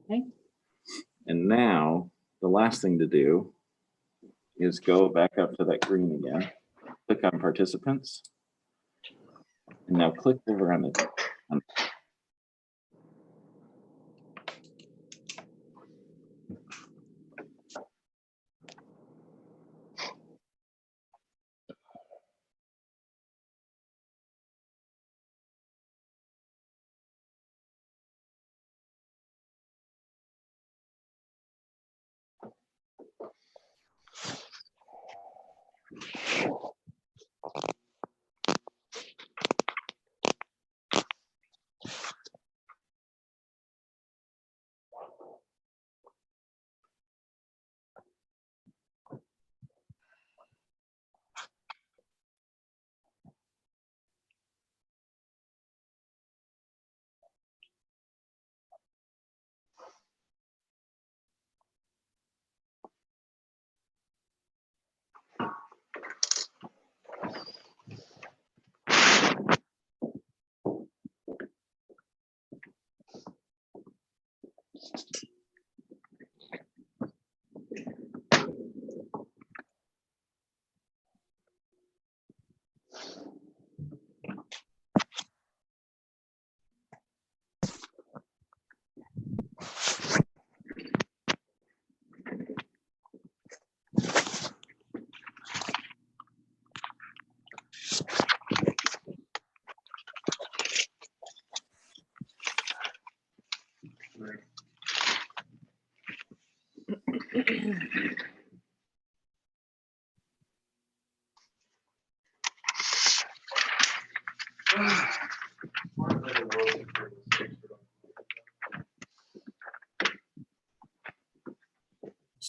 Okay. And now the last thing to do is go back up to that green again, click on participants, and now click over on the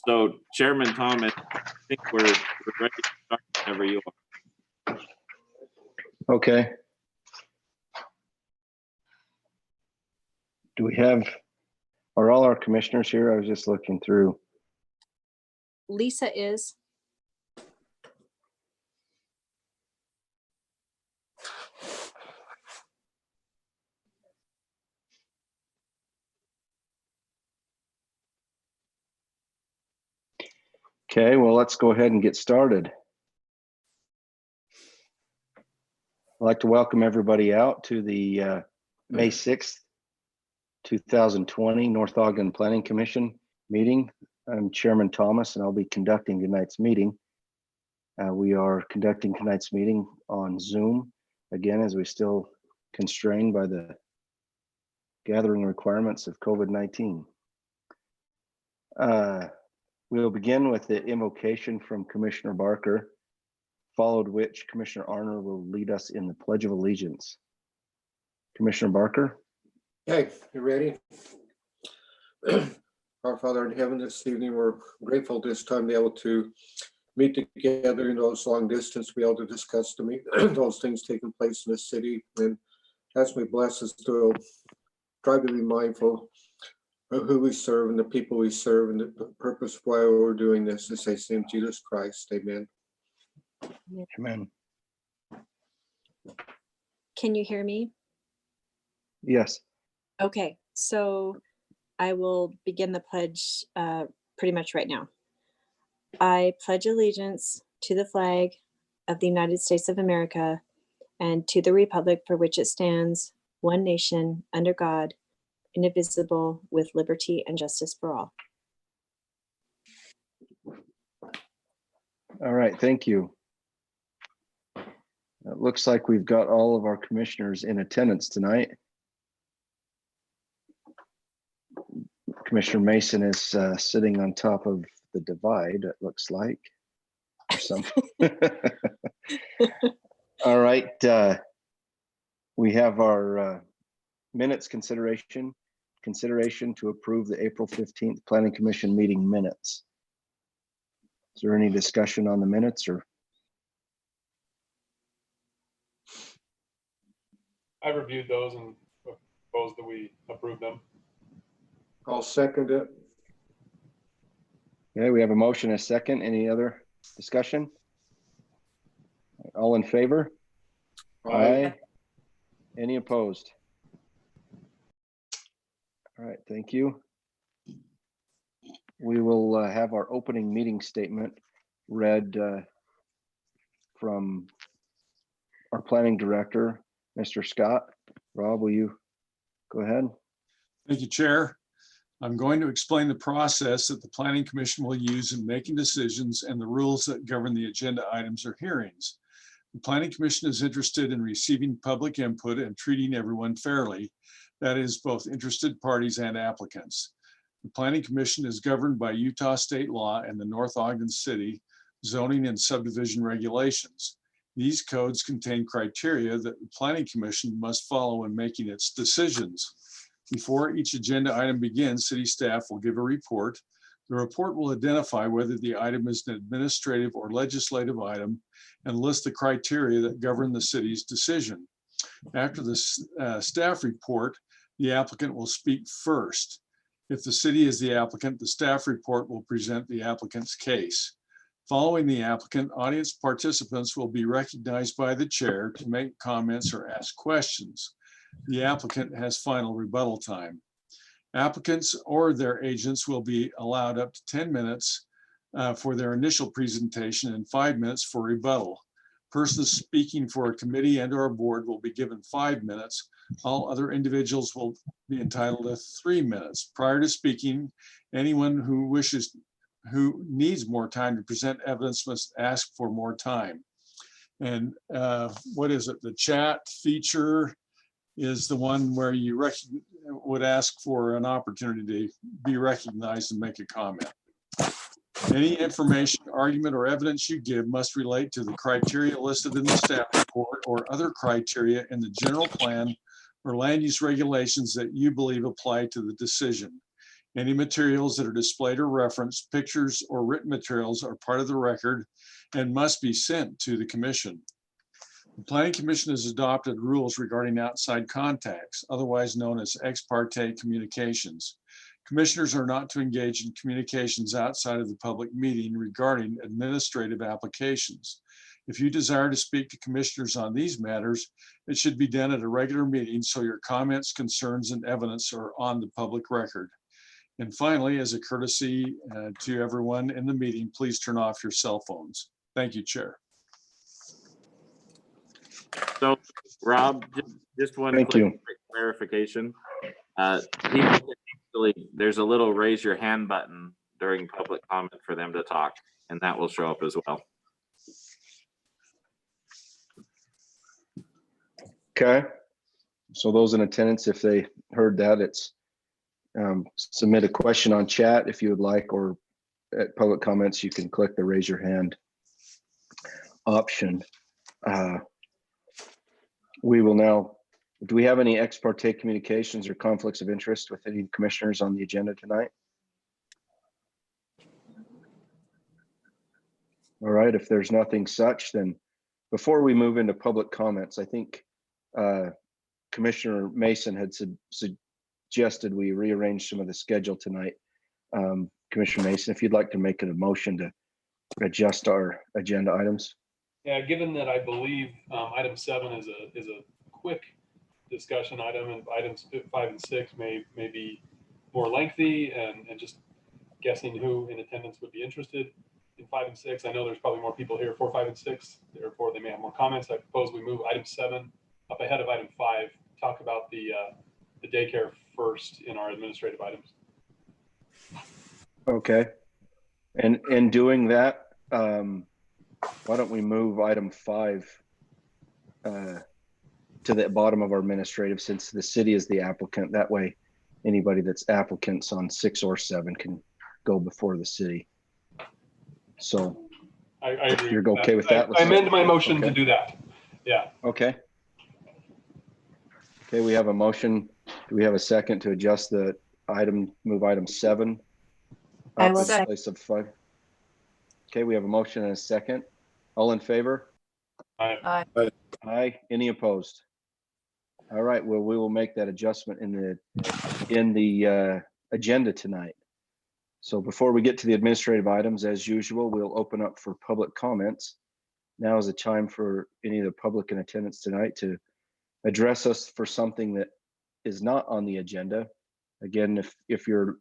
So, Chairman Thomas, I think we're ready to start whenever you are. Okay. Do we have, are all our commissioners here? I was just looking through. Lisa is. Okay, well, let's go ahead and get started. I'd like to welcome everybody out to the May 6th, 2020 North Ogden Planning Commission meeting. I'm Chairman Thomas, and I'll be conducting tonight's meeting. We are conducting tonight's meeting on Zoom, again, as we're still constrained by the gathering requirements of COVID-19. We'll begin with the invocation from Commissioner Barker, followed which Commissioner Arner will lead us in the Pledge of Allegiance. Commissioner Barker. Okay, you ready? Our Father in heaven, this evening, we're grateful this time to be able to meet together in those long distance, be able to discuss to me those things taking place in the city. And as we bless us to try to be mindful of who we serve and the people we serve and the purpose why we're doing this. To say, name Jesus Christ, amen. Amen. Can you hear me? Yes. Okay, so I will begin the pledge pretty much right now. I pledge allegiance to the flag of the United States of America and to the republic for which it stands, one nation, under God, indivisible, with liberty and justice for all. All right, thank you. It looks like we've got all of our commissioners in attendance tonight. Commissioner Mason is sitting on top of the divide, it looks like, or something. All right, we have our minutes consideration to approve the April 15th Planning Commission meeting minutes. Is there any discussion on the minutes, or? I reviewed those and proposed that we approve them. I'll second it. Okay, we have a motion and a second. Any other discussion? All in favor? Aye. Any opposed? All right, thank you. we will have our opening meeting statement read from our planning director, Mr. Scott. Rob, will you go ahead? Thank you, Chair. I'm going to explain the process that the Planning Commission will use in making decisions and the rules that govern the agenda items or hearings. The Planning Commission is interested in receiving public input and treating everyone fairly. That is, both interested parties and applicants. The Planning Commission is governed by Utah state law and the North Ogden City zoning and subdivision regulations. These codes contain criteria that the Planning Commission must follow in making its decisions. Before each agenda item begins, city staff will give a report. The report will identify whether the item is an administrative or legislative item and list the criteria that govern the city's decision. After the staff report, the applicant will speak first. If the city is the applicant, the staff report will present the applicant's case. Following the applicant, audience participants will be recognized by the chair to make comments or ask questions. The applicant has final rebuttal time. Applicants or their agents will be allowed up to 10 minutes for their initial presentation and 5 minutes for rebuttal. Persons speaking for a committee and or a board will be given 5 minutes. All other individuals will be entitled to 3 minutes. Prior to speaking, anyone who needs more time to present evidence must ask for more time. And what is it? The chat feature is the one where you would ask for an opportunity to be recognized and make a comment. Any information, argument, or evidence you give must relate to the criteria listed in the staff report or other criteria in the general plan or land use regulations that you believe apply to the decision. Any materials that are displayed or referenced, pictures or written materials are part of the record and must be sent to the commission. The Planning Commission has adopted rules regarding outside contacts, otherwise known as ex parte communications. Commissioners are not to engage in communications outside of the public meeting regarding administrative applications. If you desire to speak to commissioners on these matters, it should be done at a regular meeting so your comments, concerns, and evidence are on the public record. And finally, as a courtesy to everyone in the meeting, please turn off your cell phones. Thank you, Chair. So, Rob, just one Thank you. quick clarification. There's a little raise your hand button during public comment for them to talk, and that will show up as well. Okay. So those in attendance, if they heard that, it's submit a question on chat if you would like, or at public comments, you can click the raise your hand option. We will now, do we have any ex parte communications or conflicts of interest with any commissioners on the agenda tonight? All right, if there's nothing such, then before we move into public comments, I think Commissioner Mason had suggested we rearrange some of the schedule tonight. Commissioner Mason, if you'd like to make a motion to adjust our agenda items. Yeah, given that I believe item 7 is a quick discussion item, and items 5 and 6 may be more lengthy, and just guessing who in attendance would be interested in 5 and 6. I know there's probably more people here for 5 and 6, therefore they may have more comments. I propose we move item 7 up ahead of item 5, talk about the daycare first in our administrative items. Okay. And in doing that, why don't we move item 5 to the bottom of our administrative, since the city is the applicant. That way, anybody that's applicants on 6 or 7 can go before the city. So I agree. You're okay with that? I amend my motion Okay. to do that. Yeah. Okay. Okay, we have a motion. Do we have a second to adjust the item, move item 7? I will up in second. place of 5. Okay, we have a motion and a second. All in favor? Aye. Aye. Any opposed? All right, well, we will make that adjustment in the agenda tonight. So before we get to the administrative items, as usual, we'll open up for public comments. Now is the time for any of the public in attendance tonight to address us for something that is not on the agenda. Again, if you're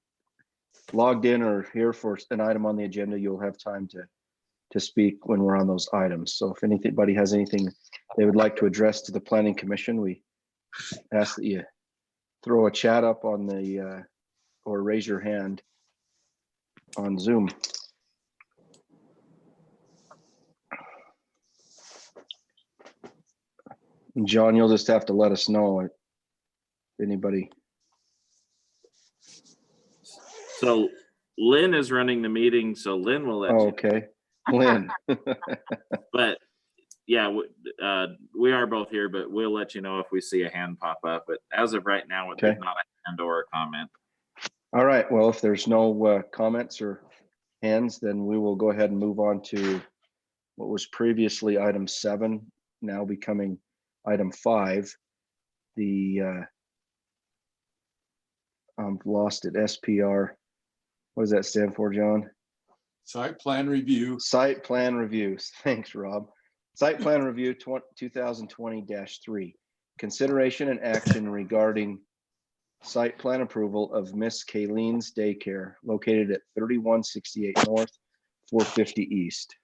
logged in or here for an item on the agenda, you'll have time to speak when we're on those items. So if anybody has anything they would like to address to the Planning Commission, we ask that you throw a chat up on the or raise your hand on Zoom. And John, you'll just have to let us know if anybody. So Lynn is running the meeting, so Lynn will let Oh, you. okay, Lynn. But yeah, we are both here, but we'll let you know if we see a hand pop up. But as of right now, Okay. there's not a hand or a comment. All right, well, if there's no comments or hands, then we will go ahead and move on to what was previously item 7, now becoming item 5. I'm lost at SPR. What does that stand for, John? Site plan review. Site plan reviews. Thanks, Rob. Site plan review 2020-3. Consideration and action regarding site plan approval of Miss Kayleen's Daycare located at 3168 North, 450 East.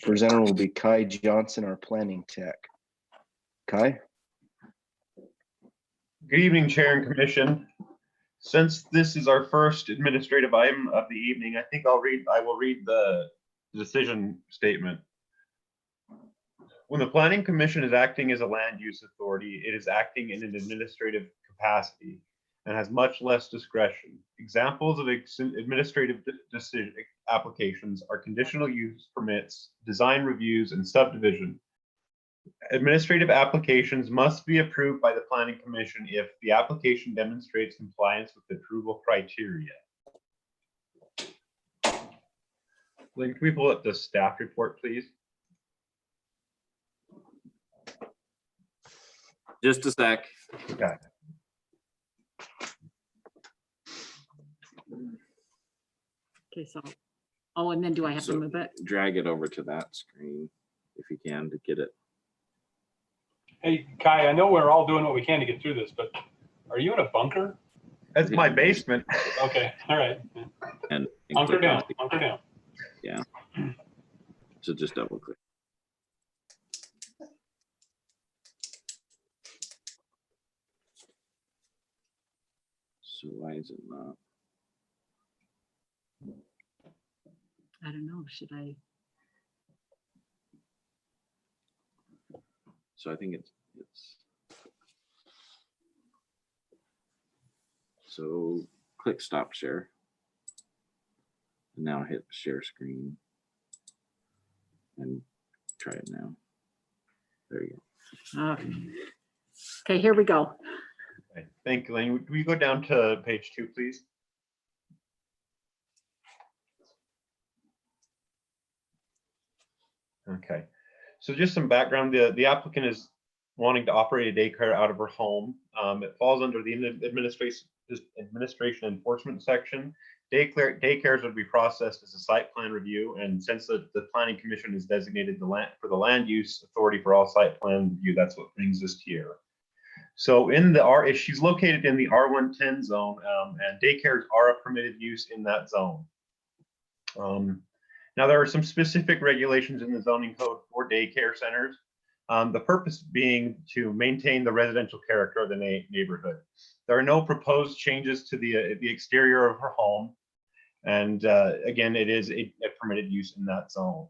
Presenter will be Kai Johnson, our planning tech. Kai? Good evening, Chair and Commission. Since this is our first administrative item of the evening, I will read the decision statement. When the Planning Commission is acting as a land use authority, it is acting in an administrative capacity and has much less discretion. Examples of administrative decision applications are conditional use permits, design reviews, and subdivision. Administrative applications must be approved by the Planning Commission if the application demonstrates compliance with the approval criteria. Lynn, can we pull up the staff report, please? Just a sec. Okay. Okay, so, oh, and then do I have to So move it? drag it over to that screen if you can to get it. Hey, Kai, I know we're all doing what we can to get through this, but are you in a bunker? That's my basement. Okay, all right. And Hunker click on down, hunker down. Yeah. So just double click. So why is it not? I don't know, should I? So I think it's so click stop share. And now hit share screen and try it now. There you go. Okay, here we go. Okay, thank you, Lane. Can we go down to page 2, please? Okay, so just some background. The applicant is wanting to operate a daycare out of her home. It falls under the administration enforcement section. Daycares would be processed as a site plan review, and since the Planning Commission has designated the land use authority for all site plan review, that's what brings us here. So she's located in the R110 zone, and daycares are a permitted use in that zone. Now, there are some specific regulations in the zoning code for daycare centers. The purpose being to maintain the residential character of the neighborhood. There are no proposed changes to the exterior of her home. And again, it is a permitted use in that zone.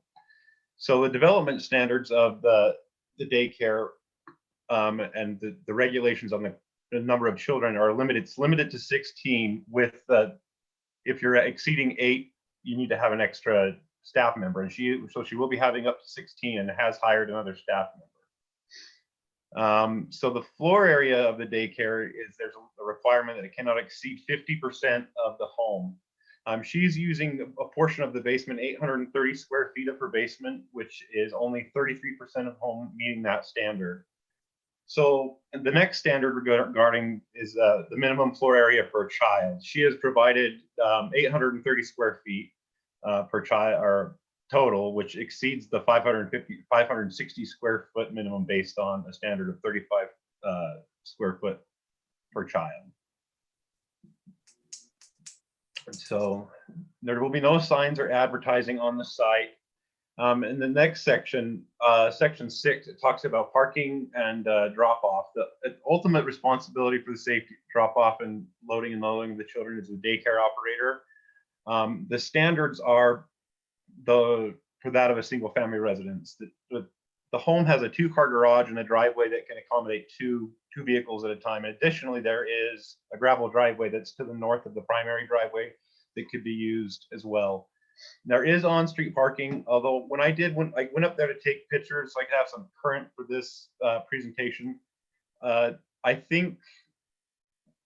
So the development standards of the daycare and the regulations on the number of children are limited. It's limited to 16 with if you're exceeding 8, you need to have an extra staff member, and she will be having up to 16 and has hired another staff member. So the floor area of the daycare there's a requirement that it cannot exceed 50% of the home. She's using a portion of the basement, 830 square feet of her basement, which is only 33% of home meeting that standard. So the next standard regarding is the minimum floor area for a child. She has provided 830 square feet per child or total, which exceeds the 560 square foot minimum based on a standard of 35 square foot per child. So there will be no signs or advertising on the site. In the next section, section 6, it talks about parking and drop off. The ultimate responsibility for the safety drop off and loading and unloading of the children is the daycare operator. The standards are for that of a single family residence. The home has a 2-car garage and a driveway that can accommodate two vehicles at a time. And additionally, there is a gravel driveway that's to the north of the primary driveway that could be used as well. There is on-street parking, although when I went up there to take pictures, so I could have some current for this presentation, I think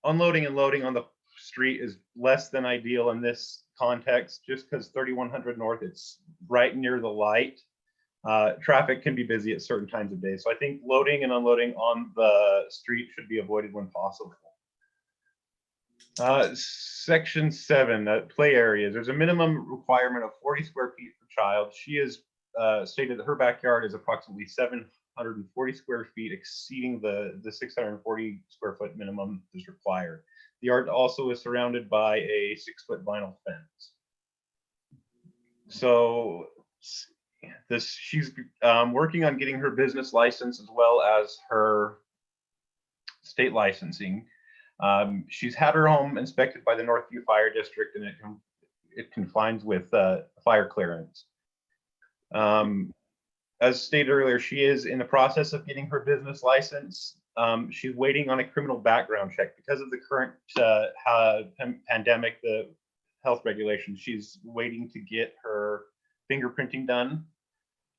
unloading and loading on the street is less than ideal in this context, just because 3100 North, it's right near the light. Traffic can be busy at certain times of day. So I think loading and unloading on the street should be avoided when possible. Section 7, play areas. There's a minimum requirement of 40 square feet per child. She has stated that her backyard is approximately 740 square feet, exceeding the 640 square foot minimum is required. The yard also is surrounded by a 6-foot vinyl fence. So she's working on getting her business license as well as her state licensing. She's had her home inspected by the Northview Fire District, and it confines with fire clearance. As stated earlier, she is in the process of getting her business license. She's waiting on a criminal background check because of the current pandemic, the health regulations. She's waiting to get her fingerprinting done.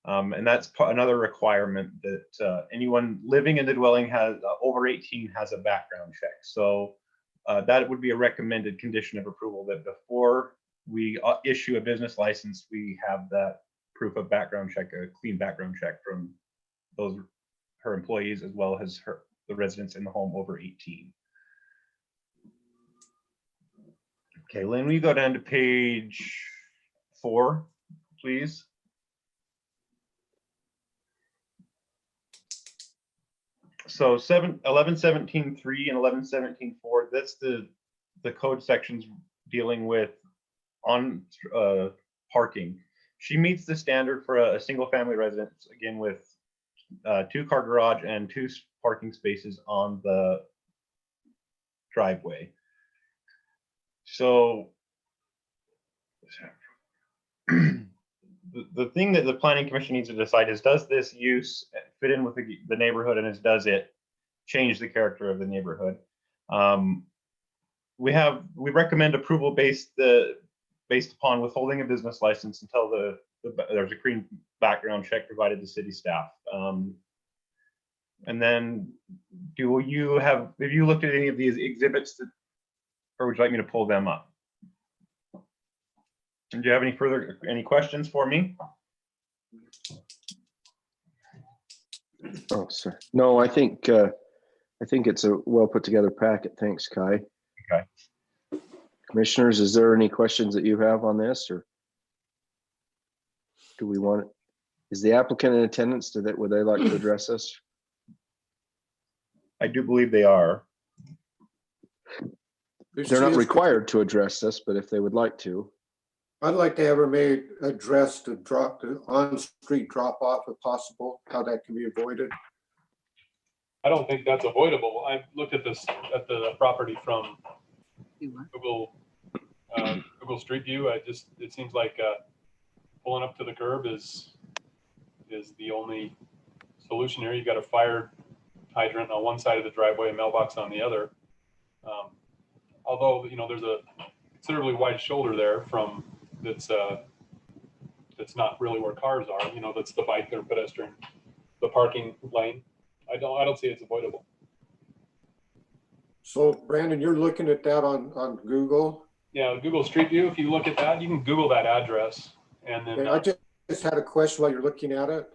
And that's another requirement that anyone living in the dwelling has over 18 has a background check. So that would be a recommended condition of approval, that before we issue a business license, we have that proof of background check, a clean background check from her employees, as well as the residents in the home over 18. Okay, Lynn, we go down to page 4, please. So 1117.3 and 1117.4, that's the code sections dealing with on parking. She meets the standard for a single family residence, again, with 2-car garage and 2 parking spaces on the driveway. So the thing that the Planning Commission needs to decide is, does this use fit in with the neighborhood, and does it change the character of the neighborhood? We recommend approval based upon withholding a business license until there's a clean background check provided to city staff. And then, have you looked at any of these exhibits, or would you like me to pull them up? And do you have any questions for me? Oh, sorry. No, I think it's a well put together packet. Thanks, Kai. Okay. Commissioners, is there any questions that you have on this, or do we want it? Is the applicant in attendance? Would they like to address us? I do believe they are. They're not required to address us, but if they would like to. I'd like to have her made address the on-street drop off if possible, how that can be avoided. I don't think that's avoidable. I looked at the property from Google Street View. It seems like pulling up to the curb is the only solution here. You got a fire hydrant on one side of the driveway, a mailbox on the other. Although, there's a considerably wide shoulder there that's not really where cars are. That's the bike or pedestrian, the parking lane. I don't see it's avoidable. So Brandon, you're looking at that on Google? Yeah, Google Street View. If you look at that, you can Google that address, and then. Okay, I just had a question while you're looking at it.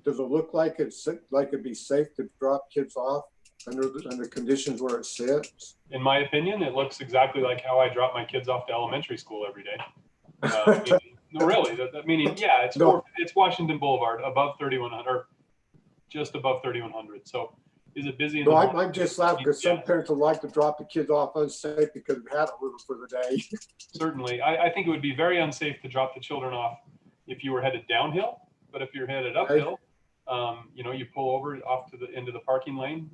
Does it look like it'd be safe to drop kids off under conditions where it sits? In my opinion, it looks exactly like how I drop my kids off to elementary school every day. No, really. Meaning, yeah, it's Washington Boulevard, above 3100, or just above 3100. So Is it busy in the No, morning? I'm just laughing because some Yeah. parents would like to drop the kids off unsafe because we've had a little for the day. Certainly. I think it would be very unsafe to drop the children off if you were headed downhill, but if you're headed uphill, you pull over off to the end of the parking lane,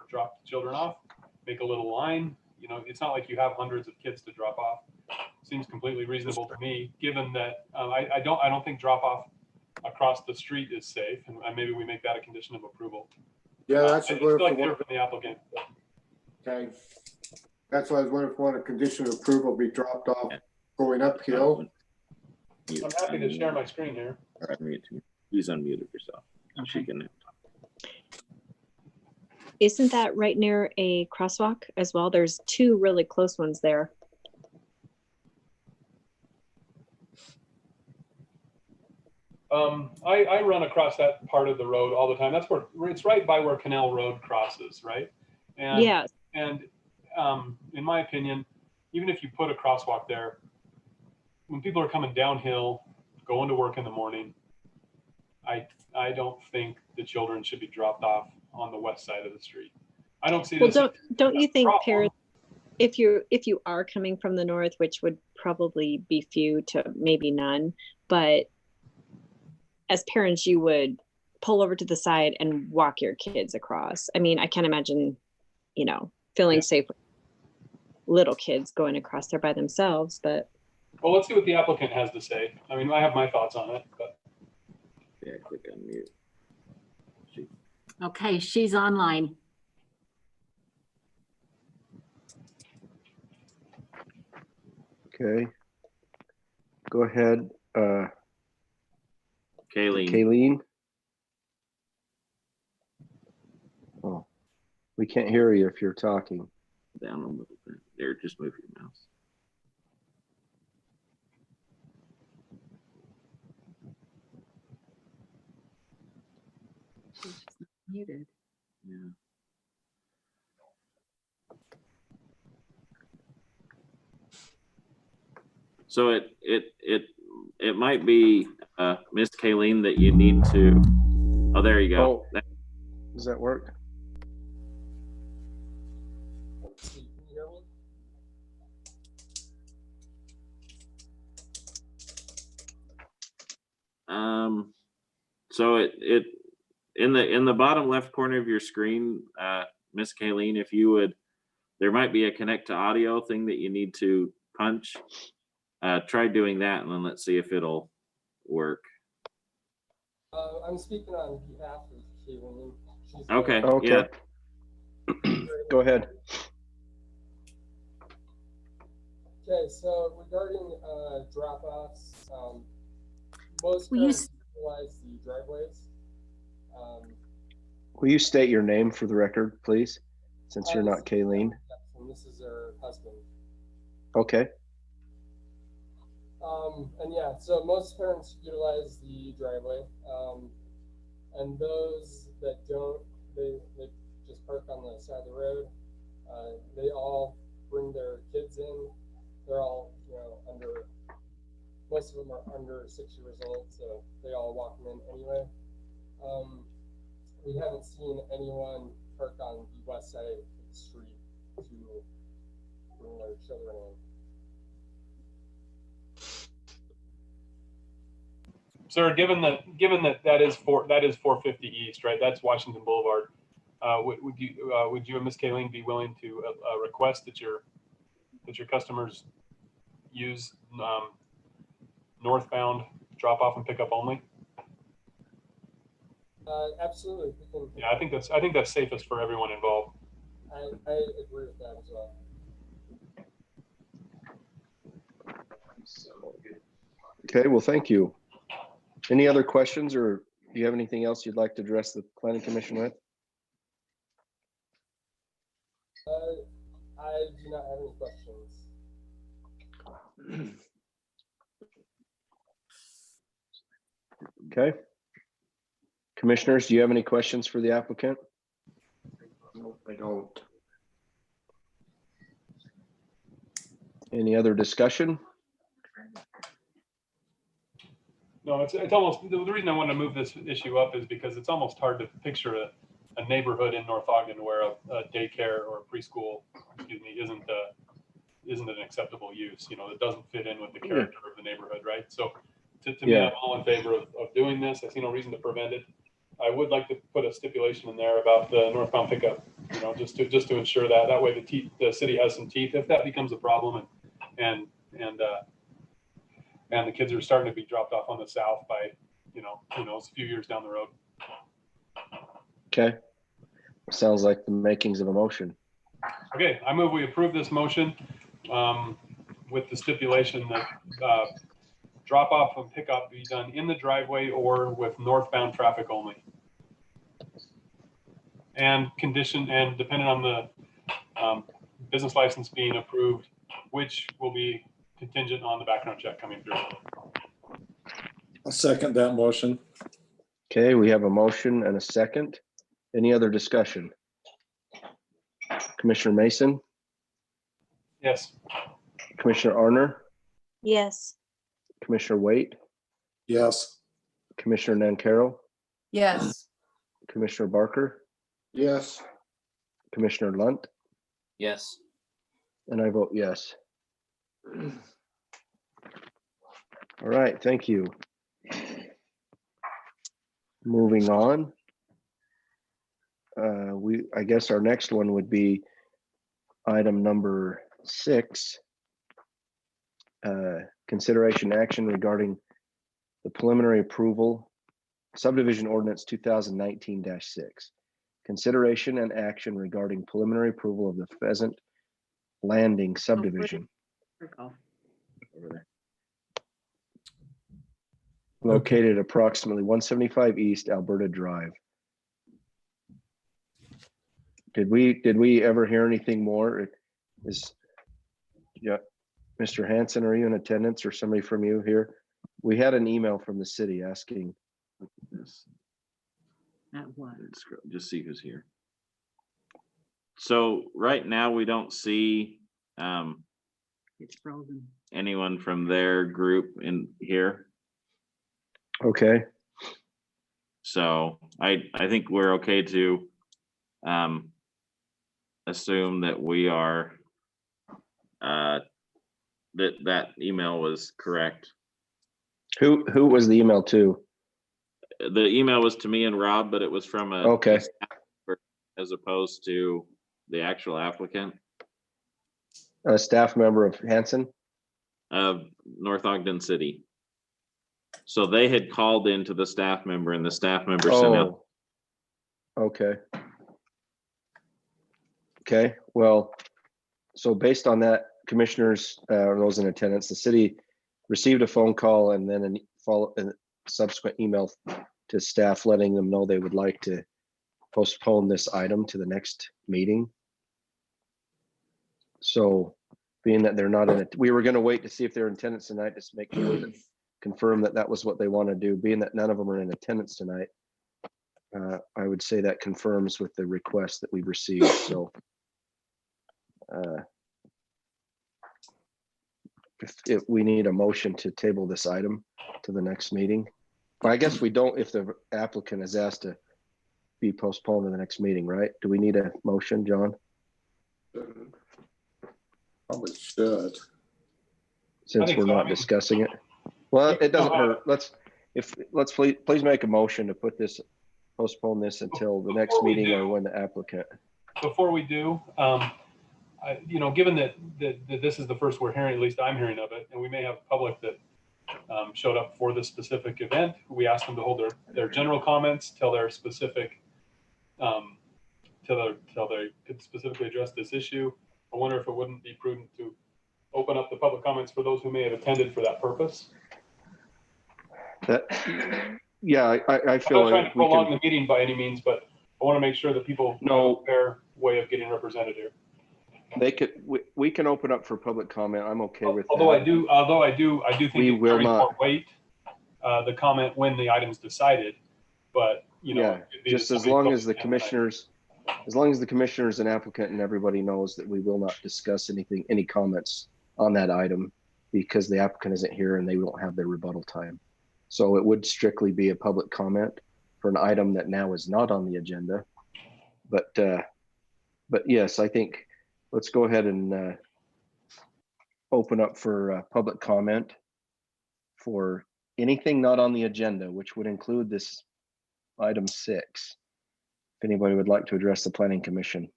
drop the children off, make a little line. It's not like you have hundreds of kids to drop off. Seems completely reasonable to me, given that I don't think drop off across the street is safe, and maybe we make that a condition of approval. Yeah, that's I a just like to wonderful hear one. from the applicant. Okay. That's why I was wondering if one condition of approval be dropped off going uphill. I'm happy to share my screen here. Or unmute you. He's unmuted yourself. She can. Isn't that right near a crosswalk as well? There's two really close ones there. I run across that part of the road all the time. That's where it's right by where Canal Road crosses, right? And, Yeah. And in my opinion, even if you put a crosswalk there, when people are coming downhill, going to work in the morning, I don't think the children should be dropped off on the west side of the street. I don't see Well, this. don't you think problem. parents, if you are coming from the north, which would probably be few to maybe none, but as parents, you would pull over to the side and walk your kids across. I mean, I can't imagine, feeling safe with little kids going across there by themselves, but. Well, let's see what the applicant has to say. I mean, I have my thoughts on it, but. Yeah, click unmute. Okay, she's online. Okay. Go ahead, Kayleen. Kayleen. Oh, we can't hear you if you're talking. Down a little bit. There, just move your mouse. She's muted. Yeah. So it might be Miss Kayleen that you need to. Oh, there you go. Oh, does that work? So it in the bottom left corner of your screen, Miss Kayleen, if you would, there might be a connect to audio thing that you need to punch. Try doing that, and then let's see if it'll work. I'm speaking on behalf of Kayleen. Okay. Okay. Yeah. Go ahead. Okay, so regarding drop-offs, most Will you parents utilize the driveways. Will you state your name for the record, please, since you're not Kayleen? And this is her husband. Okay. And yeah, so most parents utilize the driveway, and those that don't, they just park on the side of the road. They all bring their kids in. They're all, most of them are under 6 years old, so they all walk them in anyway. We haven't seen anyone park on the west side of the street to bring their children in. Sir, given that is 450 East, right? That's Washington Boulevard. Would you and Miss Kayleen be willing to request that your customers use northbound drop off and pick up only? Absolutely. We can, Yeah, I think that's safest for everyone involved. I agree with that as well. Okay, well, thank you. Any other questions, or do you have anything else you'd like to address the Planning Commission with? I do not have any questions. Okay. Commissioners, do you have any questions for the applicant? No, I don't. Any other discussion? No, it's almost, the reason I wanted to move this issue up is because it's almost hard to picture a neighborhood in North Ogden where a daycare or a preschool, excuse me, isn't an acceptable use. You know, it doesn't fit in with the character of the neighborhood, right? So to me, I'm all in favor of doing this. I see no reason to prevent it. I would like to put a stipulation in there about the northbound pickup, you know, just to ensure that way the city has some teeth if that becomes a problem, and the kids are starting to be dropped off on the south by, you know, who knows, a few years down the road. Okay. Sounds like the makings of a motion. Okay, I move we approve this motion with the stipulation that drop off and pickup be done in the driveway or with northbound traffic only. And depending on the business license being approved, which will be contingent on the background check coming through. I'll second that motion. Okay, we have a motion and a second. Any other discussion? Commissioner Mason, Yes. Commissioner Arner, Yes. Commissioner Waite, Yes. Commissioner Nancaro, Yes. Commissioner Barker, Yes. Commissioner Lunt, Yes. and I vote yes. All right, thank you. Moving on. I guess our next one would be item number 6. Consideration action regarding the preliminary approval subdivision ordinance 2019-6. Consideration and action regarding preliminary approval of the Pheasant Landing subdivision. Over there. Located approximately 175 East Alberta Drive. Did we ever hear anything more? Mr. Hanson, are you in attendance or somebody from you here? We had an email from the city asking. This, That one. just see who's here. So right now we don't see It's frozen. anyone from their group in here. Okay, So I think we're okay to assume that we are that email was correct. who was the email to? The email was to me and Rob, but it was from a Okay. as opposed to the actual applicant A staff member of Hanson? of North Ogden City. So they had called into the staff member and the staff member sent out. Oh, okay. Okay, well, so based on that, commissioners, those in attendance, the city received a phone call and then a subsequent email to staff letting them know they would like to postpone this item to the next meeting. So being that they're not in it, we were going to wait to see if they're in attendance tonight, just make sure that confirm that was what they want to do. Being that none of them are in attendance tonight, I would say that confirms with the request that we've received. So if we need a motion to table this item to the next meeting, well, I guess we don't if the applicant is asked to be postponed to the next meeting, right? Do we need a motion, John? Probably should. Since think we're so. not discussing it. Well, it doesn't hurt. Let's please make a motion to postpone this until the next Before we meeting or do- when the applicant. Before we do, given that this is the first we're hearing, at least I'm hearing of it, and we may have public that showed up for this specific event, we asked them to hold their general comments till they're specific, till they could specifically address this issue. I wonder if it wouldn't be prudent to open up the public comments for those who may have attended for that purpose. Yeah, I I'm feel not trying to like we prolong can, the meeting by any means, but I want to make sure that people No. have a fair way of getting represented here. we can open up for public comment. I'm okay with Although I that. do think We it will carries more not. weight, the comment when the item's decided, but Yeah, it could be just that as somebody long votes as the against commissioners and applicant and everybody knows that we will not discuss any comments on that item because the applicant isn't here and they won't have their rebuttal time. So it would strictly be a public comment for an item that now is not on the agenda. But yes, I think let's go ahead and open up for public comment for anything not on the agenda, which would include this item 6. If anybody would like to address the Planning Commission.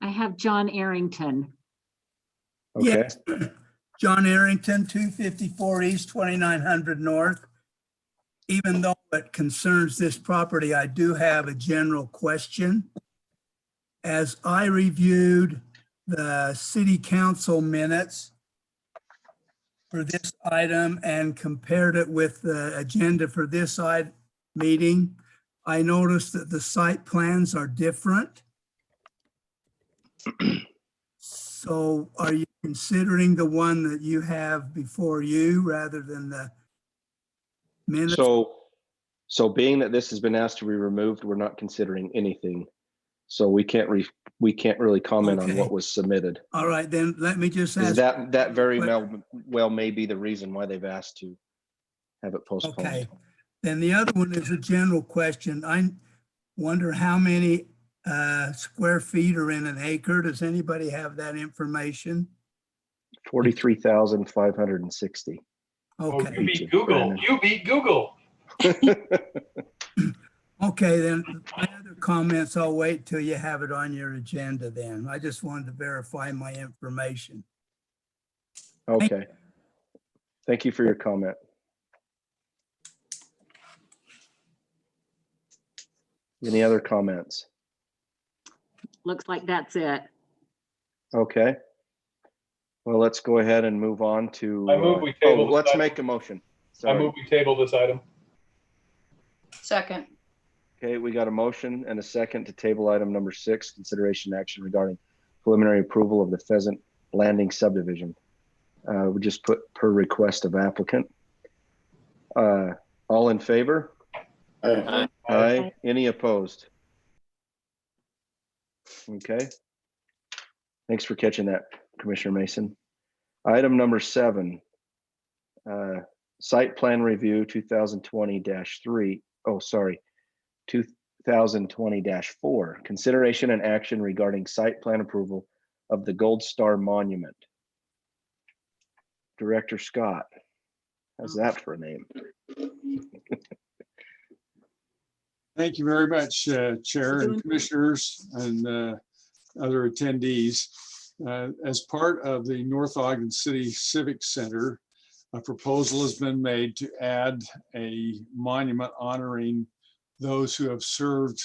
I have John Arrington. Okay, Yes. John Arrington, 254 East, 2900 North. Even though it concerns this property, I do have a general question. As I reviewed the city council minutes for this item and compared it with the agenda for this meeting, I noticed that the site plans are different. So are you considering the one that you have before you rather than the minutes? so being that this has been asked to be removed, we're not considering anything. So we can't really comment on Okay. what was submitted. All right, then let me just ask. Is that very But- well may be the reason why they've asked to have it postponed. Okay, then the other one is a general question. I wonder how many square feet are in an acre. Does anybody have that information? 43,560. Oh, Okay, you beat Google. You beat Google. okay, then my other comments, I'll wait till you have it on your agenda then. I just wanted to verify my information. Okay. Thank you for your comment. Any other comments? Looks like that's it. Okay. Well, let's go ahead and move on to. I move we table this let's item. make a motion. I Sorry. move we table this item. Second. Okay, we got a motion and a second to table item number 6, consideration action regarding preliminary approval of the Pheasant Landing subdivision. We just put per request of applicant. All in favor? Aye. Aye. Any opposed? Okay. Thanks for catching that, Commissioner Mason. Item number 7, site plan review 2020-3. Oh, sorry, 2020-4. Consideration and action regarding site plan approval of the Gold Star Monument. Director Scott, how's that for a name? Thank you very much, Chair and Commissioners and other attendees. As part of the North Ogden City Civic Center, a proposal has been made to add a monument honoring those who have served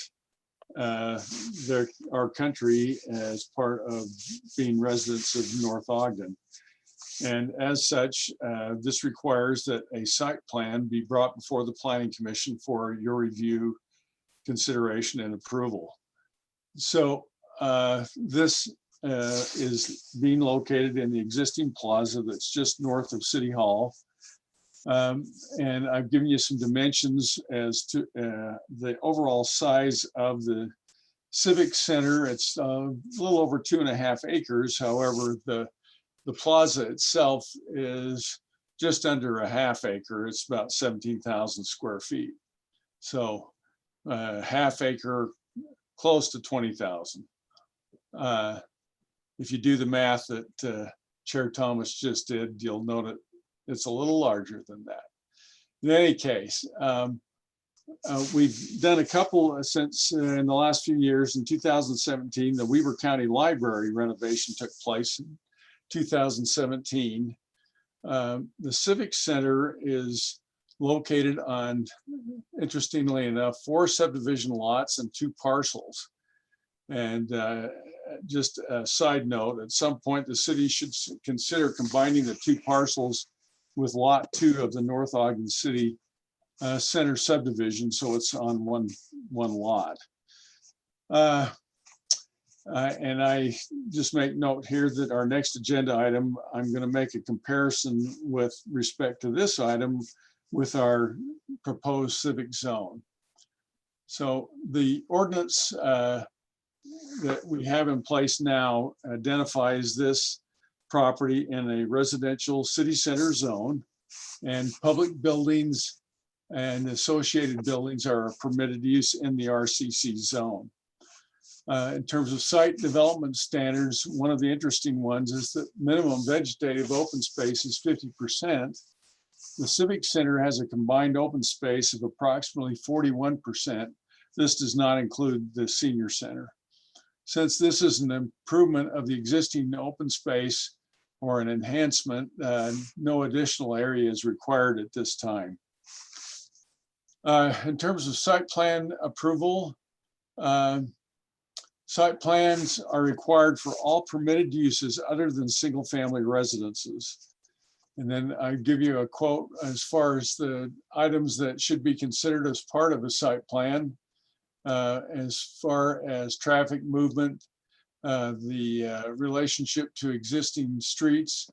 our country as part of being residents of North Ogden. And as such, this requires that a site plan be brought before the Planning Commission for your review, consideration, and approval. So this is being located in the existing plaza that's just north of City Hall. And I've given you some dimensions as to the overall size of the Civic Center. It's a little over 2.5 acres. However, the plaza itself is just under a half acre. It's about 17,000 square feet. So half acre, close to 20,000. If you do the math that Chair Thomas just did, you'll note it. It's a little larger than that. In any case, we've done a couple since in the last few years. In 2017, the Weber County Library renovation took place. In 2017, the Civic Center is located on, interestingly enough, 4 subdivision lots and 2 parcels. And just a side note, at some point, the city should consider combining the 2 parcels with lot 2 of the North Ogden City Center subdivision, so it's on one lot. And I just make note here that our next agenda item, I'm going to make a comparison with respect to this item with our proposed civic zone. So the ordinance that we have in place now identifies this property in a residential city center zone, and public buildings and associated buildings are permitted use in the RCC zone. In terms of site development standards, one of the interesting ones is that minimum vegetative open space is 50%. The Civic Center has a combined open space of approximately 41%. This does not include the senior center. Since this is an improvement of the existing open space or an enhancement, no additional area is required at this time. In terms of site plan approval, site plans are required for all permitted uses other than single-family residences. And then I give you a quote as far as the items that should be considered as part of a site plan, as far as traffic movement, the relationship to existing streets,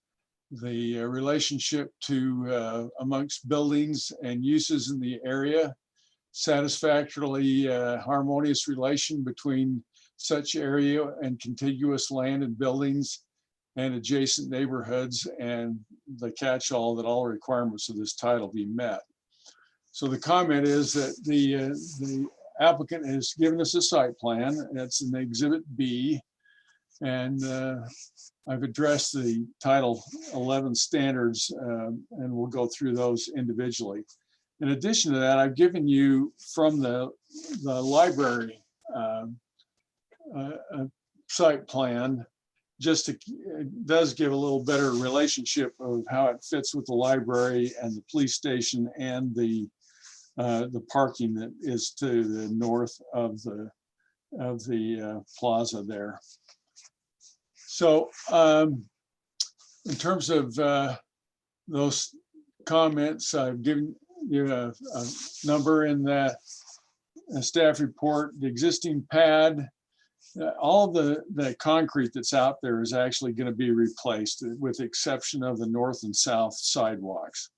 the relationship to amongst buildings and uses in the area, satisfactorily harmonious relation between such area and contiguous land and buildings and adjacent neighborhoods, and the catch-all that all requirements of this title be met. So the comment is that the applicant has given us a site plan. It's in Exhibit B, and I've addressed the Title 11 standards, and we'll go through those individually. In addition to that, I've given you from the library site plan. It does give a little better relationship of how it fits with the library and the police station and the parking that is to the north of the plaza there. So in terms of those comments, I've given you a number in the staff report. The existing pad, all the concrete that's out there is actually going to be replaced, with the exception of the north and south sidewalks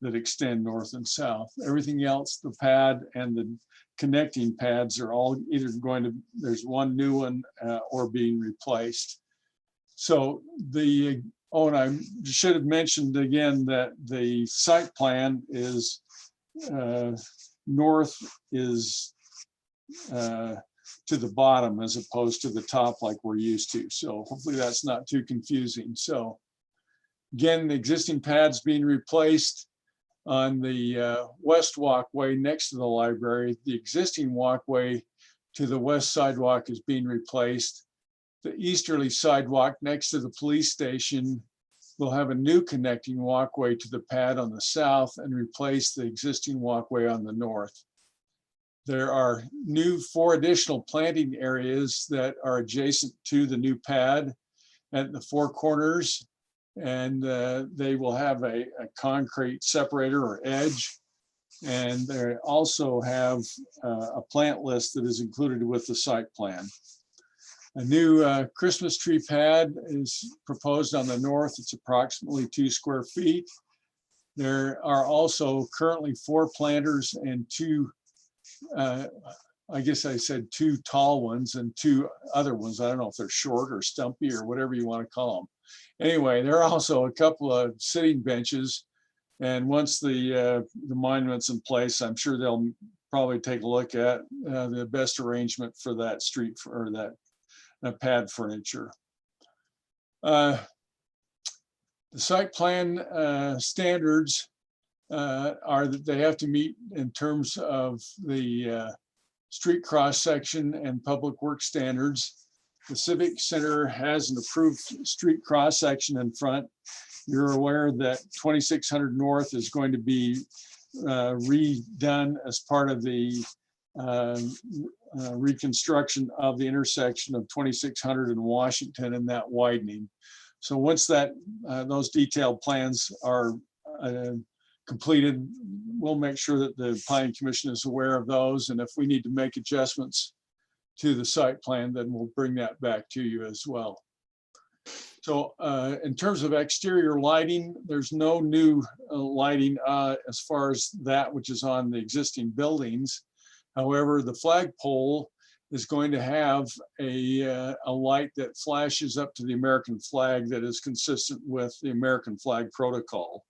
that extend north and south. Everything else, the pad and the connecting pads are all either going to, there's one new one or being replaced. So and I should have mentioned again that the site plan is north is to the bottom as opposed to the top like we're used to. So hopefully that's not too confusing. So again, the existing pad's being replaced on the west walkway next to the library. The existing walkway to the west sidewalk is being replaced. The easterly sidewalk next to the police station will have a new connecting walkway to the pad on the south and replace the existing walkway on the north. There are 4 additional planting areas that are adjacent to the new pad at the 4 corners, and they will have a concrete separator or edge. And they also have a plant list that is included with the site plan. A new Christmas tree pad is proposed on the north. It's approximately 2 square feet. There are also currently 4 planters and 2, I guess I said 2 tall ones and 2 other ones. I don't know if they're short or stumpy or whatever you want to call them. Anyway, there are also a couple of sitting benches. And once the monument's in place, I'm sure they'll probably take a look at the best arrangement for that street or that pad furniture. The site plan standards are that they have to meet in terms of the street cross section and public works standards. The Civic Center has an approved street cross section in front. You're aware that 2600 North is going to be redone as part of the reconstruction of the intersection of 2600 and Washington and that widening. So once those detailed plans are completed, we'll make sure that the Planning Commission is aware of those. And if we need to make adjustments to the site plan, then we'll bring that back to you as well. So in terms of exterior lighting, there's no new lighting as far as that which is on the existing buildings. However, the flagpole is going to have a light that flashes up to the American flag that is consistent with the American flag protocol.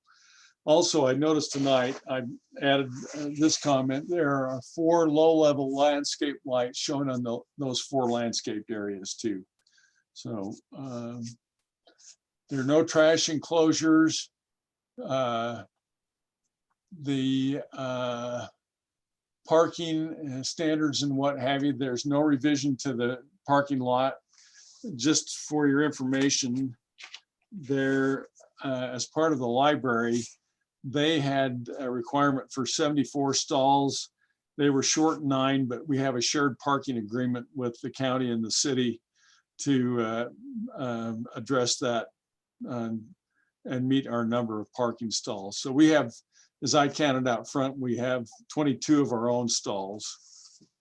Also, I noticed tonight, I added this comment, there are 4 low-level landscape lights shown on those 4 landscaped areas too. So there are no trash enclosures. The parking standards and what have you, there's no revision to the parking lot. Just for your information, there, as part of the library, they had a requirement for 74 stalls. They were short 9, but we have a shared parking agreement with the county and the city to address that and meet our number of parking stalls. So we have, as I counted out front, we have 22 of our own stalls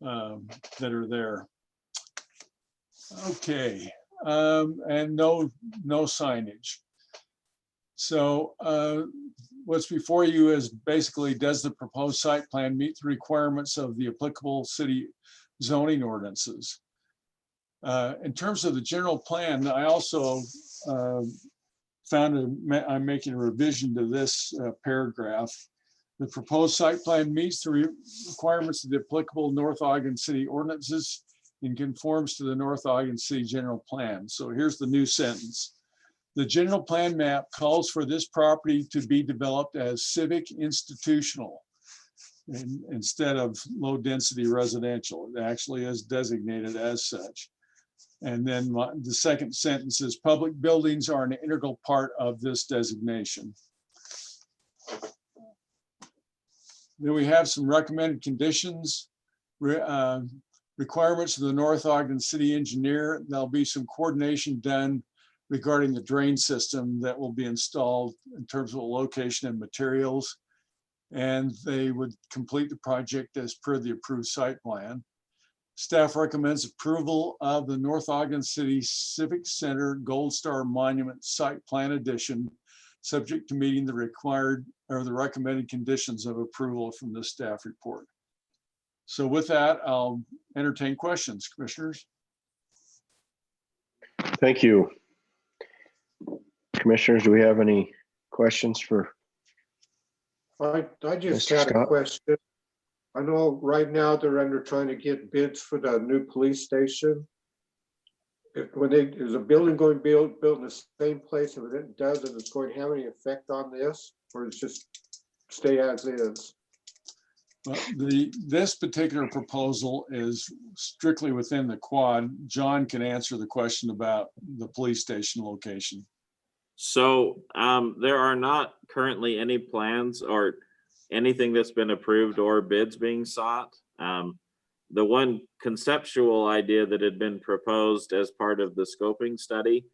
that are there. Okay, and no signage. So what's before you is basically, does the proposed site plan meet the requirements of the applicable city zoning ordinances? In terms of the general plan, I also I'm making a revision to this paragraph. The proposed site plan meets the requirements of the applicable North Ogden City ordinances and conforms to the North Ogden City general plan. So here's the new sentence. The general plan map calls for this property to be developed as civic institutional instead of low density residential. It actually is designated as such. And then the second sentence is public buildings are an integral part of this designation. Then we have some recommended conditions, requirements of the North Ogden City engineer. There'll be some coordination done regarding the drain system that will be installed in terms of location and materials. And they would complete the project as per the approved site plan. Staff recommends approval of the North Ogden City Civic Center Gold Star Monument Site Plan Addition, subject to meeting the required or the recommended conditions of approval from the staff report. So with that, I'll entertain questions, commissioners. Thank you. Commissioners, do we have any questions for? I just Mr. had a Scott? question. I know right now they're trying to get bids for the new police station. Is a building going to be built in the same place? If it doesn't, it's going to have any effect on this, or it's just stay as is? Well, this particular proposal is strictly within the quad. John can answer the question about the police station location. So there are not currently any plans or anything that's been approved or bids being sought. The one conceptual idea that had been proposed as part of the scoping study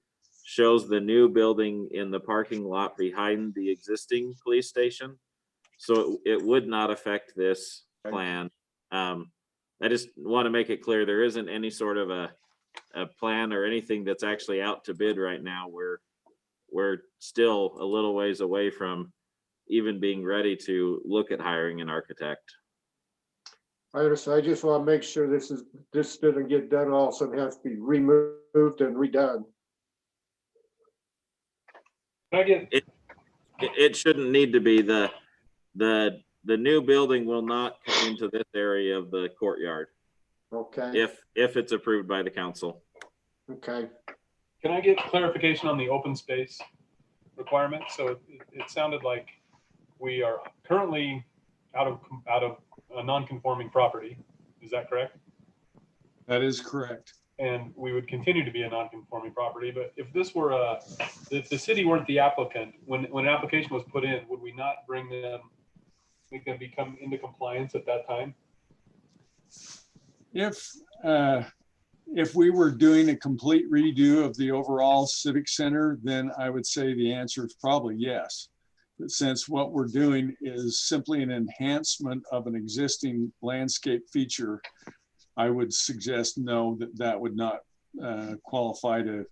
shows the new building in the parking lot behind the existing police station. So it would not affect this plan. I just want to make it clear there isn't any sort of a plan or anything that's actually out to bid right now. We're still a little ways away from even being ready to look at hiring an architect. I understand. I just want to make sure this didn't get done. All of a sudden has to be removed and redone. It shouldn't need to be. The new building will not come into this area of the courtyard. Okay. If it's approved by the council. Okay. Can I get clarification on the open space requirement? So it sounded like we are currently out of a non-conforming property. Is that correct? That is correct. And we would continue to be a non-conforming property. But if this were if the city weren't the applicant, when an application was put in, would we not make them become into compliance at that time? If we were doing a complete redo of the overall civic center, then I would say the answer is probably yes. But since what we're doing is simply an enhancement of an existing landscape feature, I would suggest no, that would not qualify to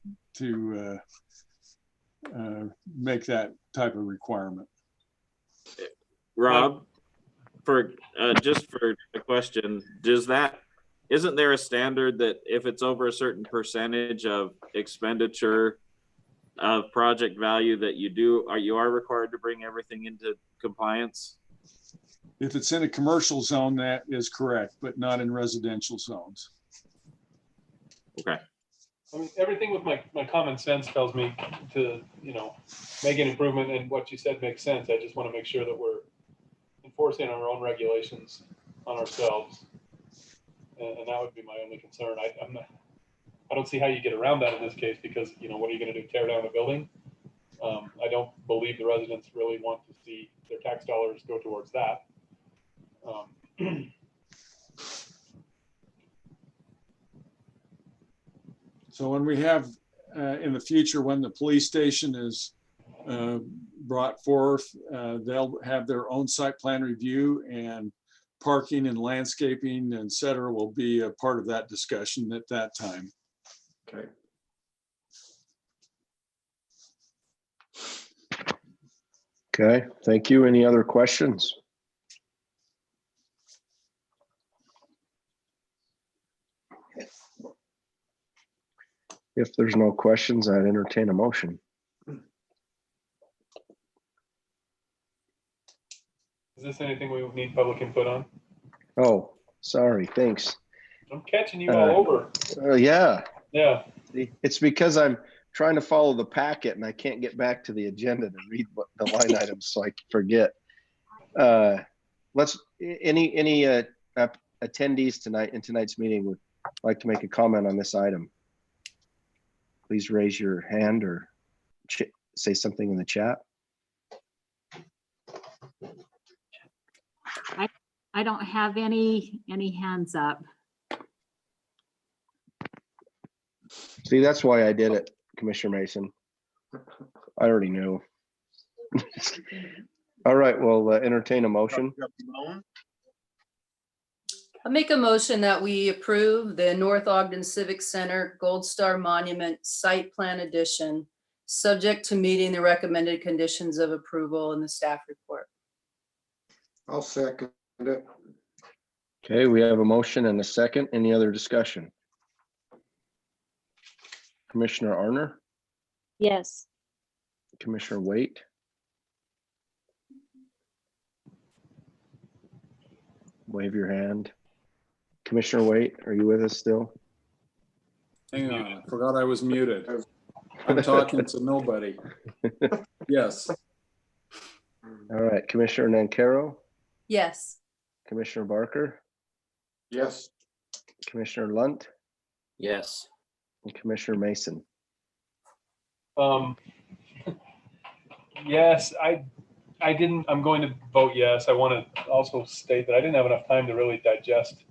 make that type of requirement. Rob, just for a question, isn't there a standard that if it's over a certain percentage of expenditure of project value that you are required to bring everything into compliance? If it's in a commercial zone, that is correct, but not in residential zones. Okay. I mean, everything with my common sense tells me to, make an improvement, and what you said makes sense. I just want to make sure that we're enforcing our own regulations on ourselves. And that would be my only concern. I don't see how you get around that in this case, because, what are you going to do, tear down a building? I don't believe the residents really want to see their tax dollars go towards that. So when we have, in the future, when the police station is brought forth, they'll have their own site plan review, and parking and landscaping, et cetera, will be a part of that discussion at that time. Okay. Okay, thank you. Any other questions? If there's no questions, I'd entertain a motion. Is this anything we would need public input on? Oh, sorry, thanks. I'm catching you all over. Yeah. Yeah. It's because I'm trying to follow the packet and I can't get back to the agenda to read what the line items, so I forget. Any attendees in tonight's meeting would like to make a comment on this item, please raise your hand or say something in the chat. I don't have any hands up. See, that's why I did it, Commissioner Mason. I already knew. All right, well, entertain a motion. I'll make a motion that we approve the North Ogden Civic Center Gold Star Monument Site Plan Edition, subject to meeting the recommended conditions of approval in the staff report. I'll second it. Okay, we have a motion and a second. Any other discussion? Commissioner Arner, Yes. Commissioner Waite, wave your hand. Commissioner Waite, are you with us still? Hang on, I forgot I was muted. I'm talking to nobody. Yes. All right, Commissioner Nancaro, Yes. Commissioner Barker, Yes. Commissioner Lunt, Yes. and Commissioner Mason. Yes, I'm going to vote yes. I want to also state that I didn't have enough time to really digest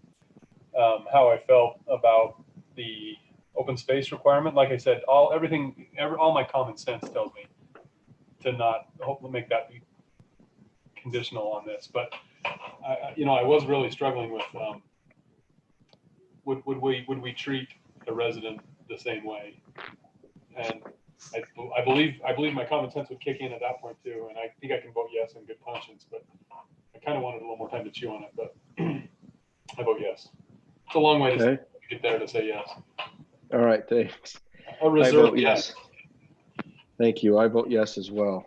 how I felt about the open space requirement. Like I said, all my common sense tells me to not hopefully make that be conditional on this. But I was really struggling with would we treat a resident the same way? And I believe my common sense would kick in at that point too, and I think I can vote yes in good conscience. But I kind of wanted a little more time to chew on it. But I vote yes. It's a long way to get there to say yes. All right, thanks. A reserve I vote yes. Thank you. I vote yes as well.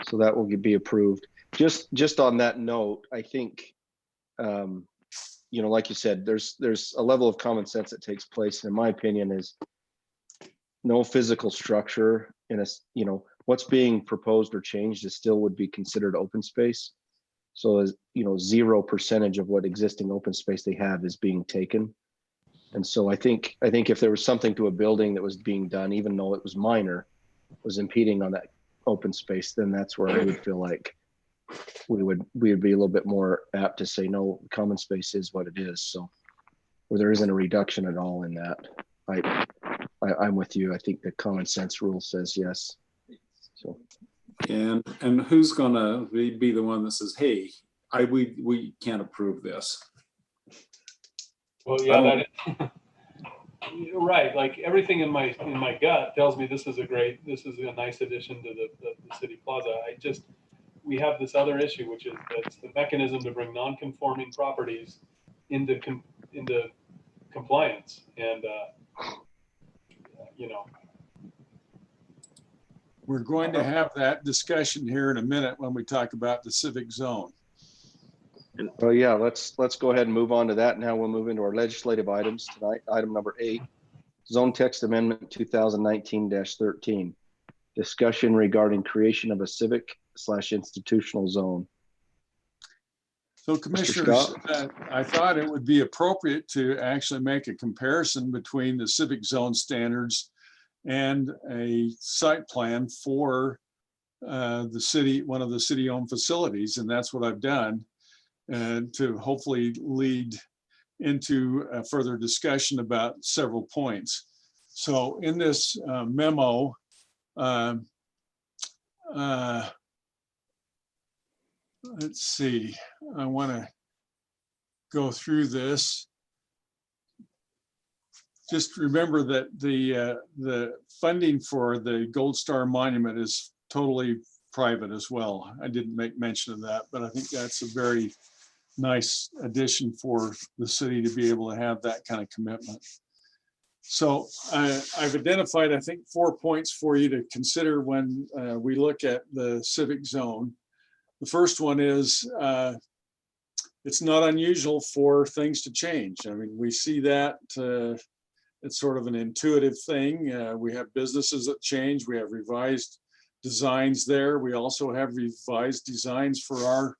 So that will be approved. Just on that note, I think, like you said, there's a level of common sense that takes place. And in my opinion, is no physical structure in a, what's being proposed or changed is still would be considered open space. So as 0% of what existing open space they have is being taken. And so I think if there was something to a building that was being done, even though it was minor, was impeding on that open space, then that's where I would feel like we would be a little bit more apt to say, no, common space is what it is. So where there isn't a reduction at all in that, I'm with you. I think the common sense rule says yes. So. And who's gonna be the one that says, hey, we can't approve this? Well, yeah, you're right. Like everything in my gut tells me this is a nice addition to the city plaza. We have this other issue, which is that's the mechanism to bring non-conforming properties into compliance, and We're going to have that discussion here in a minute when we talk about the civic zone. Well, yeah, let's go ahead and move on to that. Now we'll move into our legislative items tonight. Item number 8, Zone Text Amendment 2019-13. Discussion regarding creation of a civic/institutional zone. So commissioners, Scott? I thought it would be appropriate to actually make a comparison between the civic zone standards and a site plan for the city, one of the city-owned facilities, and that's what I've done, to hopefully lead into a further discussion about several points. So in this memo, let's see, I want to go through this. Just remember that the funding for the Gold Star Monument is totally private as well. I didn't make mention of that, but I think that's a very nice addition for the city to be able to have that kind of commitment. So I've identified, I think, 4 points for you to consider when we look at the civic zone. The first one is it's not unusual for things to change. I mean, we see that it's sort of an intuitive thing. We have businesses that change. We have revised designs there. We also have revised designs for our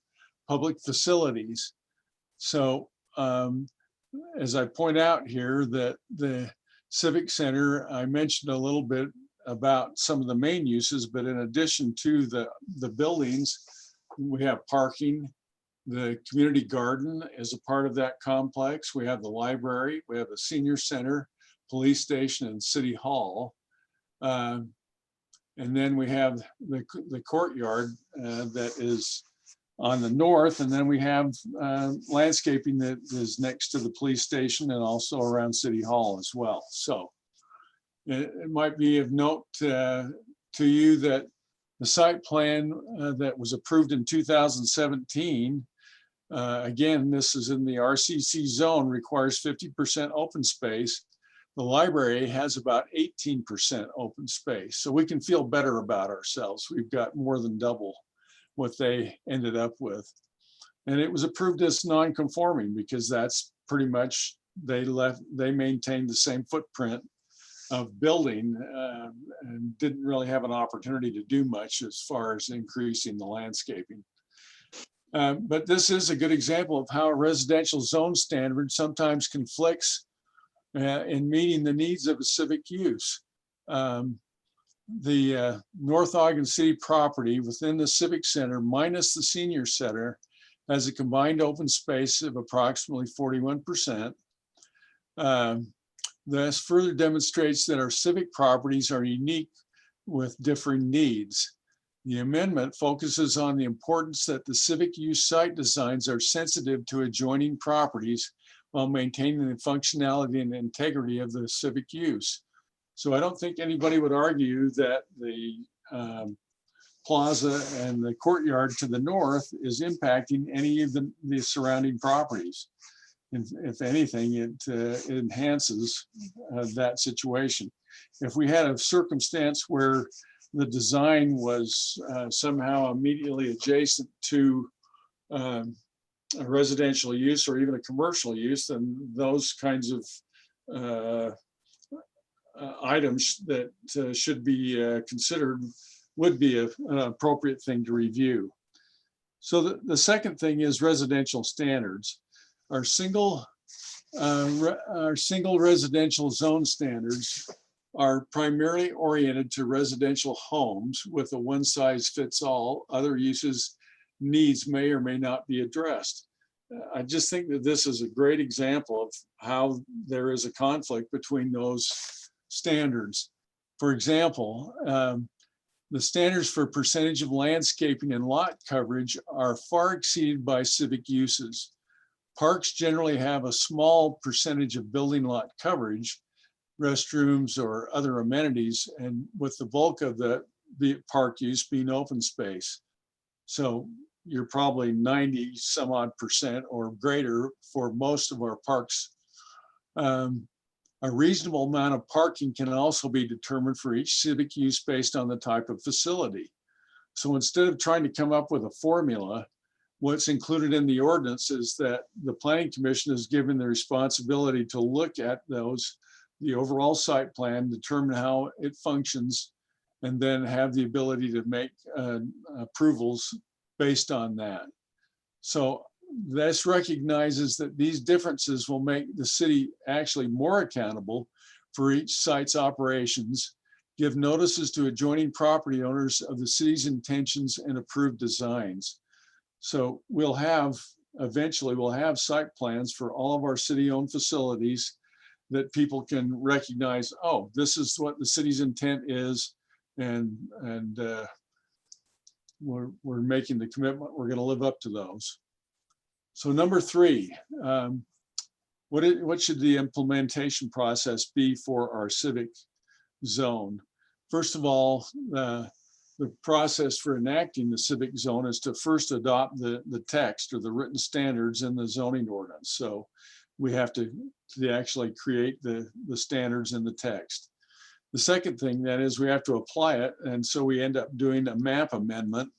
public facilities. So as I point out here, that the Civic Center, I mentioned a little bit about some of the main uses, but in addition to the buildings, we have parking. The community garden is a part of that complex. We have the library, we have the senior center, police station, and city hall. And then we have the courtyard that is on the north, and then we have landscaping that is next to the police station and also around City Hall as well. So it might be of note to you that the site plan that was approved in 2017, again, this is in the RCC zone, requires 50% open space. The library has about 18% open space. So we can feel better about ourselves. We've got more than double what they ended up with. And it was approved as non-conforming because that's pretty much, they maintained the same footprint of building and didn't really have an opportunity to do much as far as increasing the landscaping. But this is a good example of how a residential zone standard sometimes conflicts in meeting the needs of a civic use. The North Ogden City property within the Civic Center minus the Senior Center has a combined open space of approximately 41%. This further demonstrates that our civic properties are unique with differing needs. The amendment focuses on the importance that the civic use site designs are sensitive to adjoining properties while maintaining the functionality and integrity of the civic use. So I don't think anybody would argue that the plaza and the courtyard to the north is impacting any of the surrounding properties. If anything, it enhances that situation. If we had a circumstance where the design was somehow immediately adjacent to a residential use or even a commercial use, then those kinds of items that should be considered would be an appropriate thing to review. So the second thing is residential standards. Our single residential zone standards are primarily oriented to residential homes with a one-size-fits-all. Other uses needs may or may not be addressed. I just think that this is a great example of how there is a conflict between those standards. For example, the standards for percentage of landscaping and lot coverage are far exceeded by civic uses. Parks generally have a small percentage of building lot coverage, restrooms or other amenities, and with the bulk of the park use being open space. So you're probably 90 some odd % or greater for most of our parks. A reasonable amount of parking can also be determined for each civic use based on the type of facility. So instead of trying to come up with a formula, what's included in the ordinance is that the Planning Commission is given the responsibility to look at the overall site plan, determine how it functions, and then have the ability to make approvals based on that. So this recognizes that these differences will make the city actually more accountable for each site's operations, give notices to adjoining property owners of the city's intentions and approved designs. So eventually we'll have site plans for all of our city-owned facilities that people can recognize, oh, this is what the city's intent is, and we're making the commitment, we're going to live up to those. So number 3, what should the implementation process be for our civic zone? First of all, the process for enacting the civic zone is to first adopt the text or the written standards in the zoning ordinance. So we have to actually create the standards in the text. The second thing then is we have to apply it. And so we end up doing a map amendment.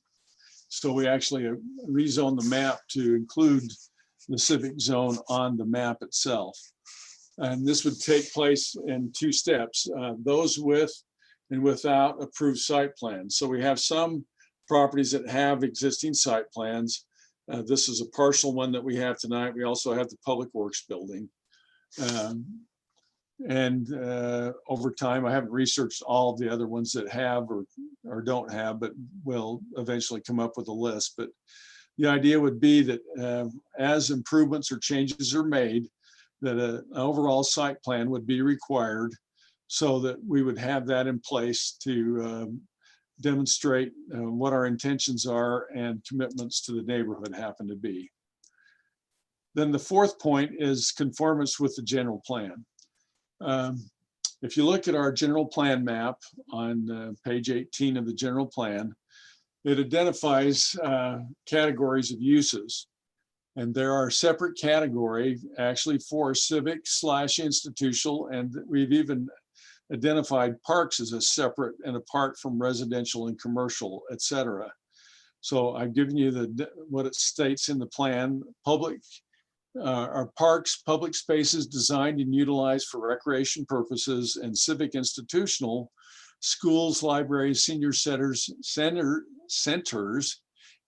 So we actually rezone the map to include the civic zone on the map itself. And this would take place in 2 steps, those with and without approved site plans. So we have some properties that have existing site plans. This is a partial one that we have tonight. We also have the Public Works building. Over time, I haven't researched all of the other ones that have or don't have, but we'll eventually come up with a list. But the idea would be that as improvements or changes are made, that an overall site plan would be required so that we would have that in place to demonstrate what our intentions are and commitments to the neighborhood happen to be. Then the 4th point is conformance with the general plan. If you look at our general plan map on page 18 of the general plan, it identifies categories of uses. And there are separate categories actually for civic / institutional, and we've even identified parks as a separate and apart from residential and commercial, et cetera. So I've given you what it states in the plan. Our parks, public spaces designed and utilized for recreation purposes, and civic institutional, schools, libraries, senior centers,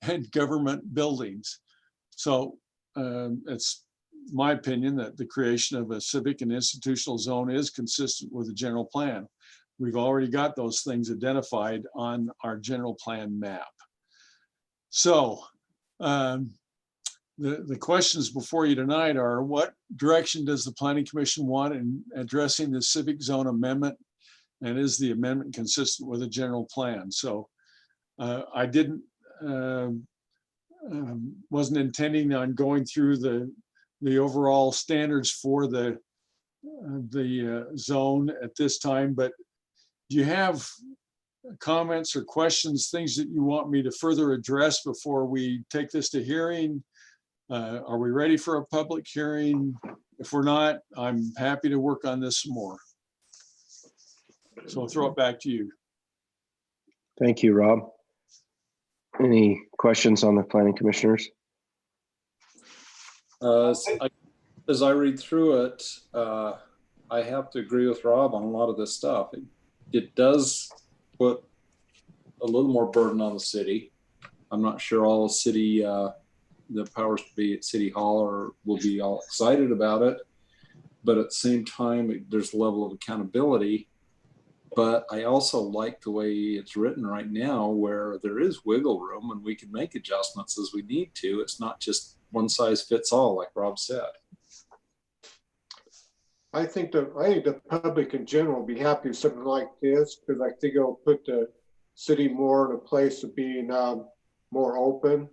and government buildings. So it's my opinion that the creation of a civic and institutional zone is consistent with the general plan. We've already got those things identified on our general plan map. So the questions before you tonight are, what direction does the Planning Commission want in addressing the civic zone amendment? And is the amendment consistent with the general plan? So I wasn't intending on going through the overall standards for the zone at this time, but do you have comments or questions, things that you want me to further address before we take this to hearing? Are we ready for a public hearing? If we're not, I'm happy to work on this some more. So I'll throw it back to you. Thank you, Rob. Any questions on the planning commissioners? As I read through it, I have to agree with Rob on a lot of this stuff. It does put a little more burden on the city. I'm not sure all city, the powers to be at City Hall will be all excited about it, but at the same time, there's a level of accountability. But I also like the way it's written right now, where there is wiggle room and we can make adjustments as we need to. It's not just one size fits all, like Rob said. I think the public in general will be happy with something like this, because I think it'll put the city more in a place of being more open,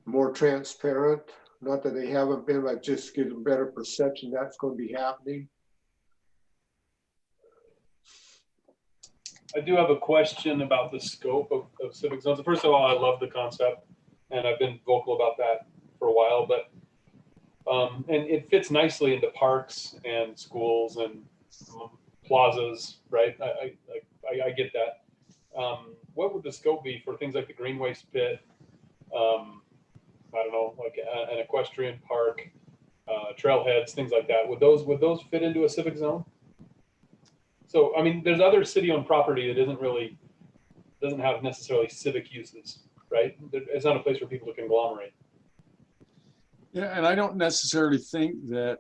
more transparent. Not that they haven't been, but just give them better perception that's going to be happening. I do have a question about the scope of civic zones. First of all, I love the concept, and I've been vocal about that for a while, but And it fits nicely into parks and schools and plazas, right? I get that. What would the scope be for things like the green waste pit? I don't know, like an equestrian park, trailheads, things like that. Would those fit into a civic zone? So, I mean, there's other city-owned property that doesn't have necessarily civic uses, right? It's not a place for people to conglomerate. Yeah, and I don't necessarily think that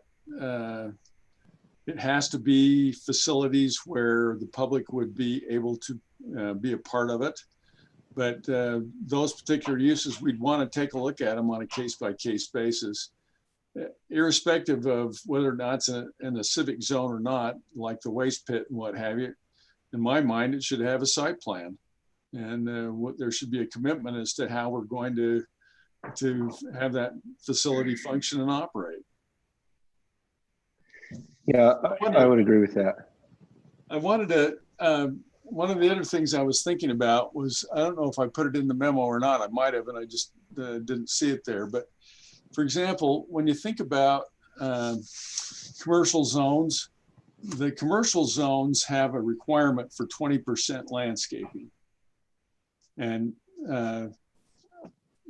it has to be facilities where the public would be able to be a part of it. But those particular uses, we'd want to take a look at them on a case-by-case basis, irrespective of whether or not it's in a civic zone or not, like the waste pit and what have you. In my mind, it should have a site plan. And there should be a commitment as to how we're going to have that facility function and operate. Yeah, I would agree with that. I wanted to, one of the other things I was thinking about was, I don't know if I put it in the memo or not, I might have, and I just didn't see it there. But for example, when you think about commercial zones, the commercial zones have a requirement for 20% landscaping. And in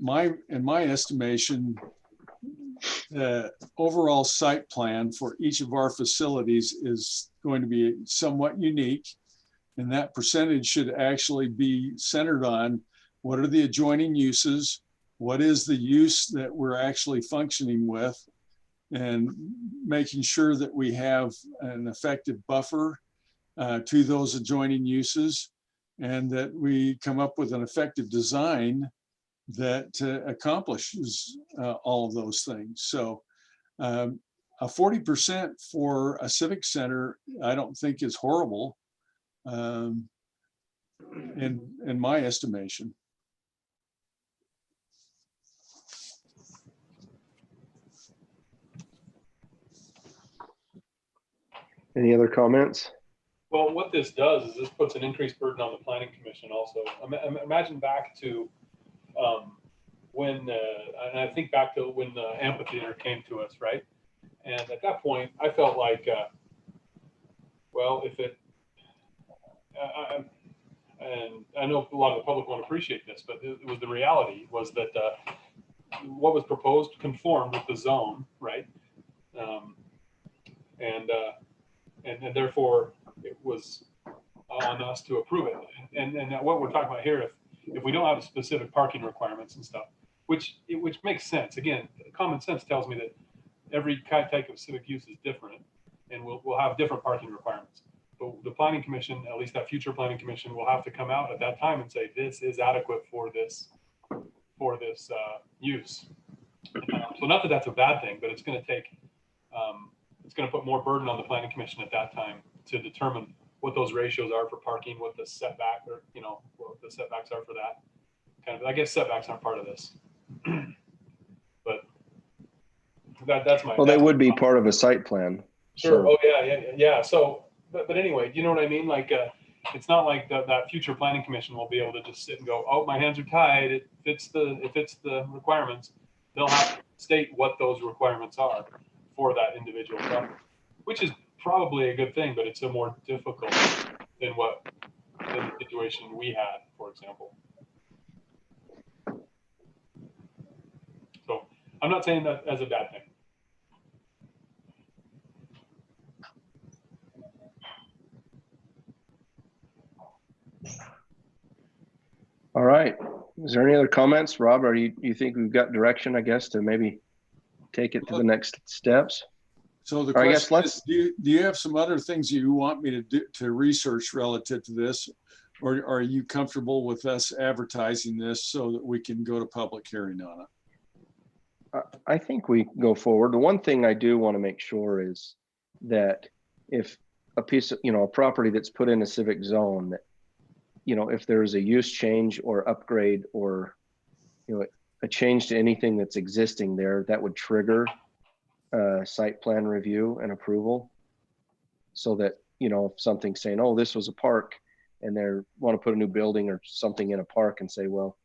my estimation, the overall site plan for each of our facilities is going to be somewhat unique. And that percentage should actually be centered on what are the adjoining uses, what is the use that we're actually functioning with, and making sure that we have an effective buffer to those adjoining uses, and that we come up with an effective design that accomplishes all of those things. So a 40% for a civic center, I don't think is horrible in my estimation. Any other comments? Well, what this does is this puts an increased burden on the planning commission also. Imagine back to when, and I think back to when the amphitheater came to us, right? And at that point, I felt like, well, if it, and I know a lot of the public won't appreciate this, but it was the reality was that what was proposed conformed with the zone, right? And therefore it was on us to approve it. And what we're talking about here, if we don't have specific parking requirements and stuff, which makes sense. Again, common sense tells me that every type of civic use is different, and we'll have different parking requirements. But the planning commission, at least that future planning commission, will have to come out at that time and say this is adequate for this use. So not that that's a bad thing, but it's going to take it's going to put more burden on the planning commission at that time to determine what those ratios are for parking, what the setback or what the setbacks are for that kind of. I guess setbacks aren't part of this, but that's my. Well, they would be part of a site plan. Sure. So. Oh yeah. So, but anyway, do you know what I mean? Like, it's not like that future planning commission will be able to just sit and go, oh, my hands are tied. It fits the requirements. They'll have to state what those requirements are for that individual property, which is probably a good thing, but it's a more difficult than the situation we had, for example. So I'm not saying that as a bad thing. All right. Is there any other comments, Rob? Or you think we've got direction, I guess, to maybe take it to the next steps? So the Or I guess question is, do you have some other things you want me to do to research relative to this, or are you comfortable with us advertising this so that we can go to public hearing on it? I think we go forward. The one thing I do want to make sure is that if a piece of, a property that's put in a civic zone, that, if there is a use change or upgrade or, a change to anything that's existing there, that would trigger site plan review and approval. So that, if something's saying, oh, this was a park and they want to put a new building or something in a park and say, well,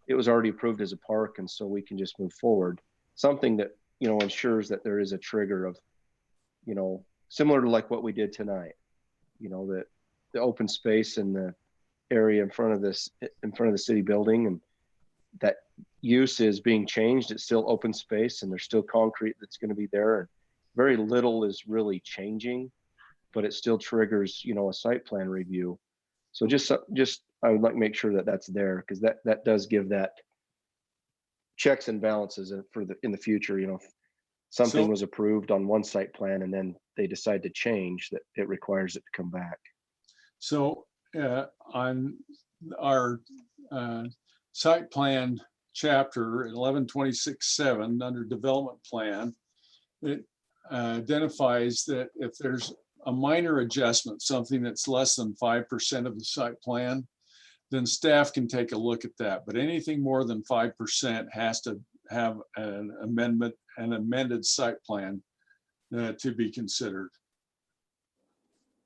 it was already approved as a park and so we can just move forward. Something that ensures that there is a trigger of, similar to like what we did tonight, that the open space and the area in front of the city building, and that use is being changed. It's still open space and there's still concrete that's going to be there. And very little is really changing, but it still triggers, a site plan review. So just I would like to make sure that that's there, because that does give that checks and balances in the future. If something was approved on one site plan and then they decide to change, that it requires it to come back. So on our site plan chapter 1126.7 under development plan, it identifies that if there's a minor adjustment, something that's less than 5% of the site plan, then staff can take a look at that. But anything more than 5% has to have an amended site plan to be considered.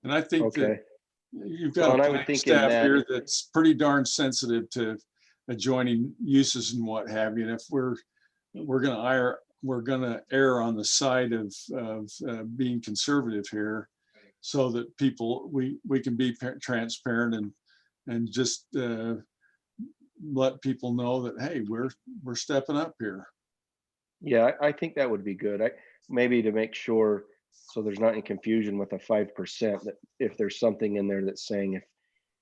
And I think that you've got a planning staff here that's pretty darn sensitive to adjoining uses and what have you. And if we're going to err on the side of being conservative here, so that we can be transparent and just let people know that, hey, we're stepping up here. Yeah, I think that would be good. Maybe to make sure, so there's not any confusion with a 5%, that if there's something in there that's saying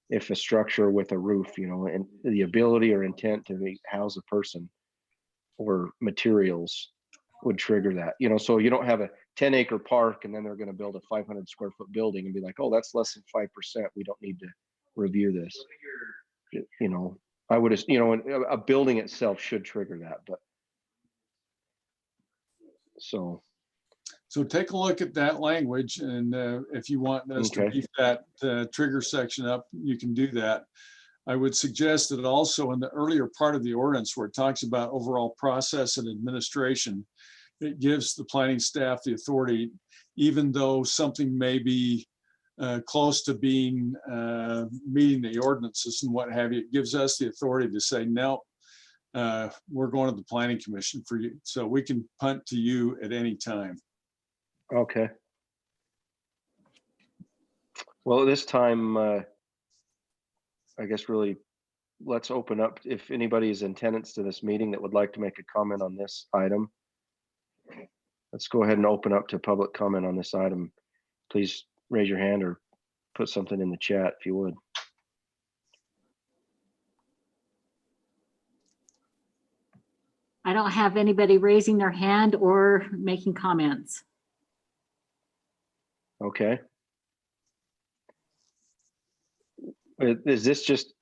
if a structure with a roof, and the ability or intent to house a person or materials would trigger that, so you don't have a 10-acre park and then they're going to build a 500 square foot building and be like, oh, that's less than 5%. We don't need to review this. I would, a building itself should trigger that, but so take a look at that language, and if you want us to beef that trigger section up, you can do that. I would suggest that also in the earlier part of the ordinance where it talks about overall process and administration, it gives the planning staff the authority, even though something may be close to being meeting the ordinances and what have you, it gives us the authority to say, no, we're going to the planning commission for you. So we can punt to you at any time. Okay. Well, at this time, I guess really let's open up. If anybody is in attendance to this meeting that would like to make a comment on this item, let's go ahead and open up to public comment on this item. Please raise your hand or put something in the chat if you would. I don't have anybody raising their hand or making comments. Okay. Is this just,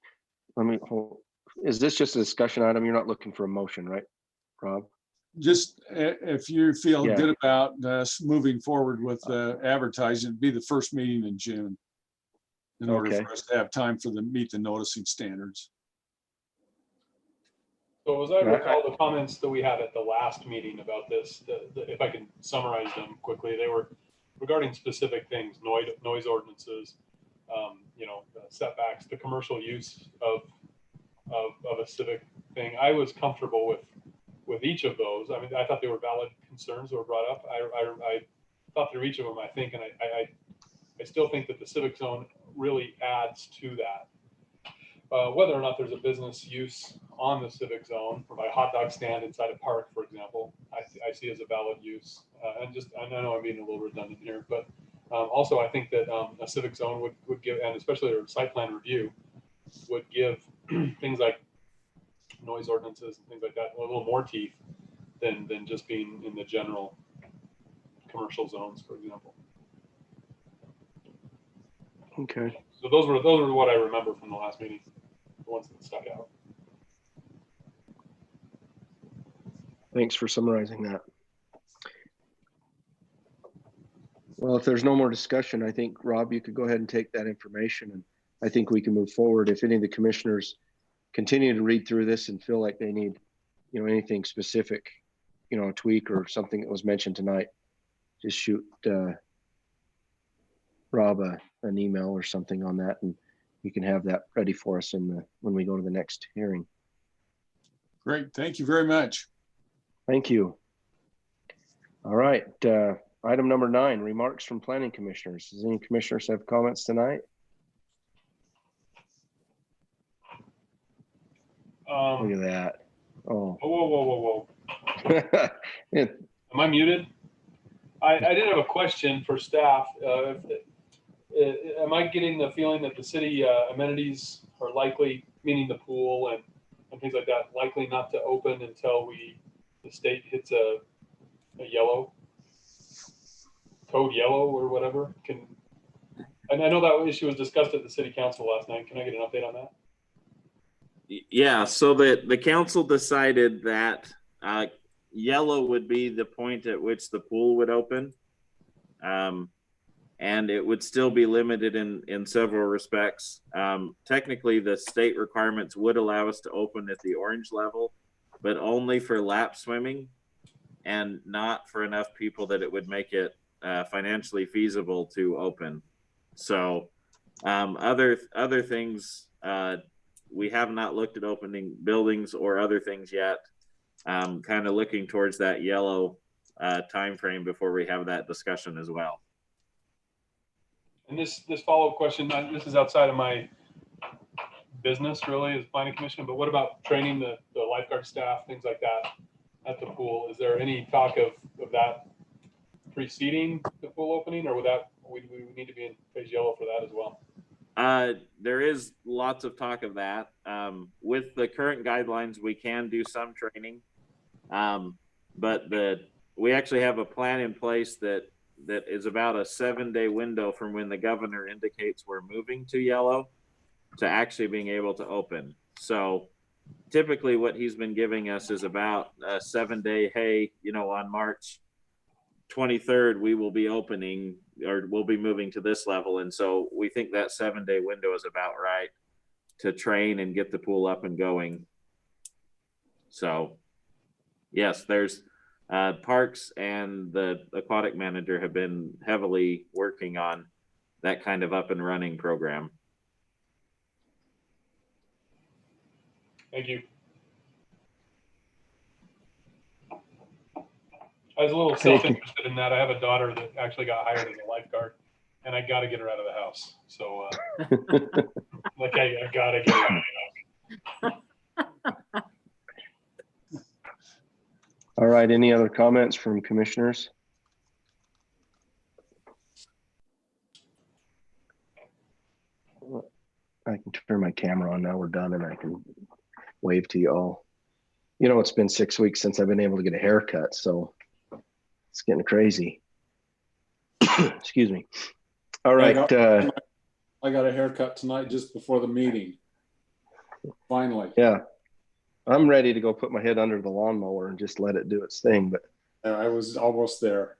is this just a discussion item? You're not looking for a motion, right, Rob? Just if you feel good about us moving forward with advertising, it'd be the first meeting in June in order for us to have time for meet the noticing standards. So as I recall, the comments that we had at the last meeting about this, if I can summarize them quickly, they were regarding specific things, noise ordinances, setbacks, the commercial use of a civic thing. I was comfortable with each of those. I mean, I thought they were valid concerns that were brought up. I thought through each of them, I think, and I still think that the civic zone really adds to that. Whether or not there's a business use on the civic zone, for my hot dog stand inside a park, for example, I see as a valid use. I know I'm being a little redundant here, but also I think that a civic zone would give, and especially a site plan review, would give things like noise ordinances and things like that a little more teeth than just being in the general commercial zones, for example. Okay. So those were what I remember from the last meeting, the ones that stuck out. Thanks for summarizing that. Well, if there's no more discussion, I think, Rob, you could go ahead and take that information, and I think we can move forward. If any of the commissioners continue to read through this and feel like they need, anything specific, a tweak or something that was mentioned tonight, just shoot Rob an email or something on that, and you can have that ready for us when we go to the next hearing. Great, thank you very much. Thank you. All right, item number 9, remarks from planning commissioners. Does any commissioners have comments tonight? Look at that. Oh. Whoa. Am I muted? I did have a question for staff. Am I getting the feeling that the city amenities are likely, meaning the pool and things like that, likely not to open until the state hits a yellow, code yellow or whatever? And I know that issue was discussed at the city council last night. Can I get an update on that? Yeah, so the council decided that yellow would be the point at which the pool would open. And it would still be limited in several respects. Technically, the state requirements would allow us to open at the orange level, but only for lap swimming and not for enough people that it would make it financially feasible to open. So other things, we have not looked at opening buildings or other things yet. Kind of looking towards that yellow time frame before we have that discussion as well. And this follow-up question, this is outside of my business really as planning commission, but what about training the lifeguard staff, things like that at the pool? Is there any talk of that preceding the pool opening, or we need to be in phase yellow for that as well? There is lots of talk of that. With the current guidelines, we can do some training, but we actually have a plan in place that is about a 7-day window from when the governor indicates we're moving to yellow to actually being able to open. So typically what he's been giving us is about a 7-day, hey, on March 23rd, we will be opening or we'll be moving to this level. And so we think that 7-day window is about right to train and get the pool up and going. So yes, there's Parks and the aquatic manager have been heavily working on that kind of up and running program. Thank you. I was a little self-interested in that. I have a daughter that actually got hired as a lifeguard, and I got to get her out of the house. So, I got to get her out of the house. All right, any other comments from commissioners? I can turn my camera on now. We're done and I can wave to you all. It's been 6 weeks since I've been able to get a haircut, so it's getting crazy. Excuse me. All right. I got a haircut tonight just before the meeting. Finally. Yeah. I'm ready to go put my head under the lawnmower and just let it do its thing, but I was almost there.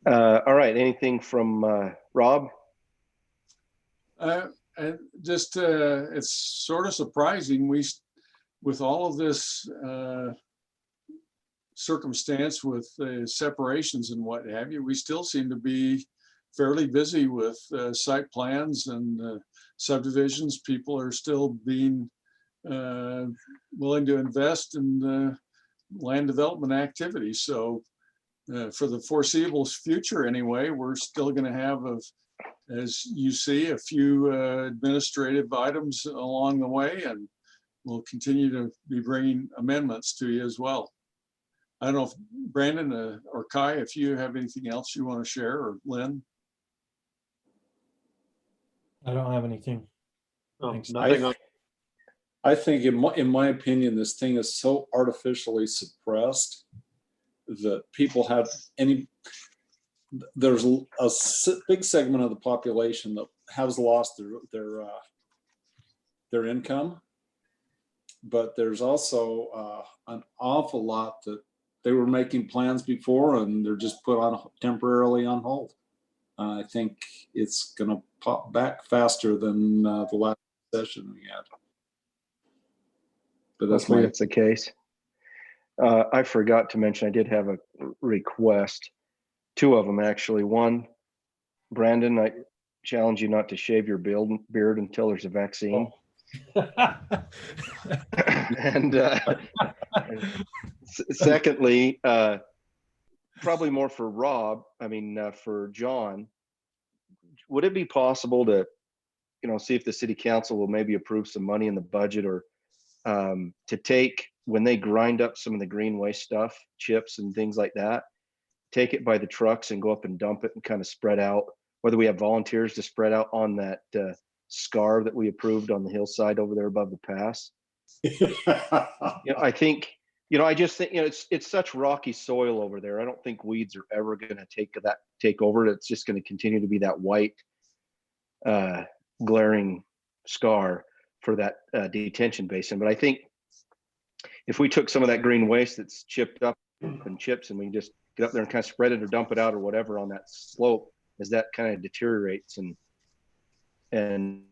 All right. Anything from Rob? And just it's sort of surprising. With all of this circumstance with separations and what have you, we still seem to be fairly busy with site plans and subdivisions. People are still being willing to invest in land development activities. So for the foreseeable future anyway, we're still going to have, as you see, a few administrative items along the way, and we'll continue to be bringing amendments to you as well. I don't know if Brandon or Kai, if you have anything else you want to share, or Lynn. I don't have anything. Nothing. I think in my opinion, this thing is so artificially suppressed that people have there's a big segment of the population that has lost their income, but there's also an awful lot that they were making plans before and they're just put on temporarily on hold. I think it's going to pop back faster than the last session we had. But that's the case. I forgot to mention, I did have a request. 2 of them actually. One, Brandon, I challenge you not to shave your beard until there's a vaccine. And secondly, probably more for Rob, for John. Would it be possible to, see if the city council will maybe approve some money in the budget, or to take, when they grind up some of the green waste stuff, chips and things like that, take it by the trucks and go up and dump it and kind of spread out, whether we have volunteers to spread out on that scar that we approved on the hillside over there above the pass. I think, I just think, it's such rocky soil over there. I don't think weeds are ever going to take over. It's just going to continue to be that white, glaring scar for that detention basin. But I think if we took some of that green waste that's chipped up and chips, and we just get up there and kind of spread it or dump it out or whatever on that slope, as that kind of deteriorates, and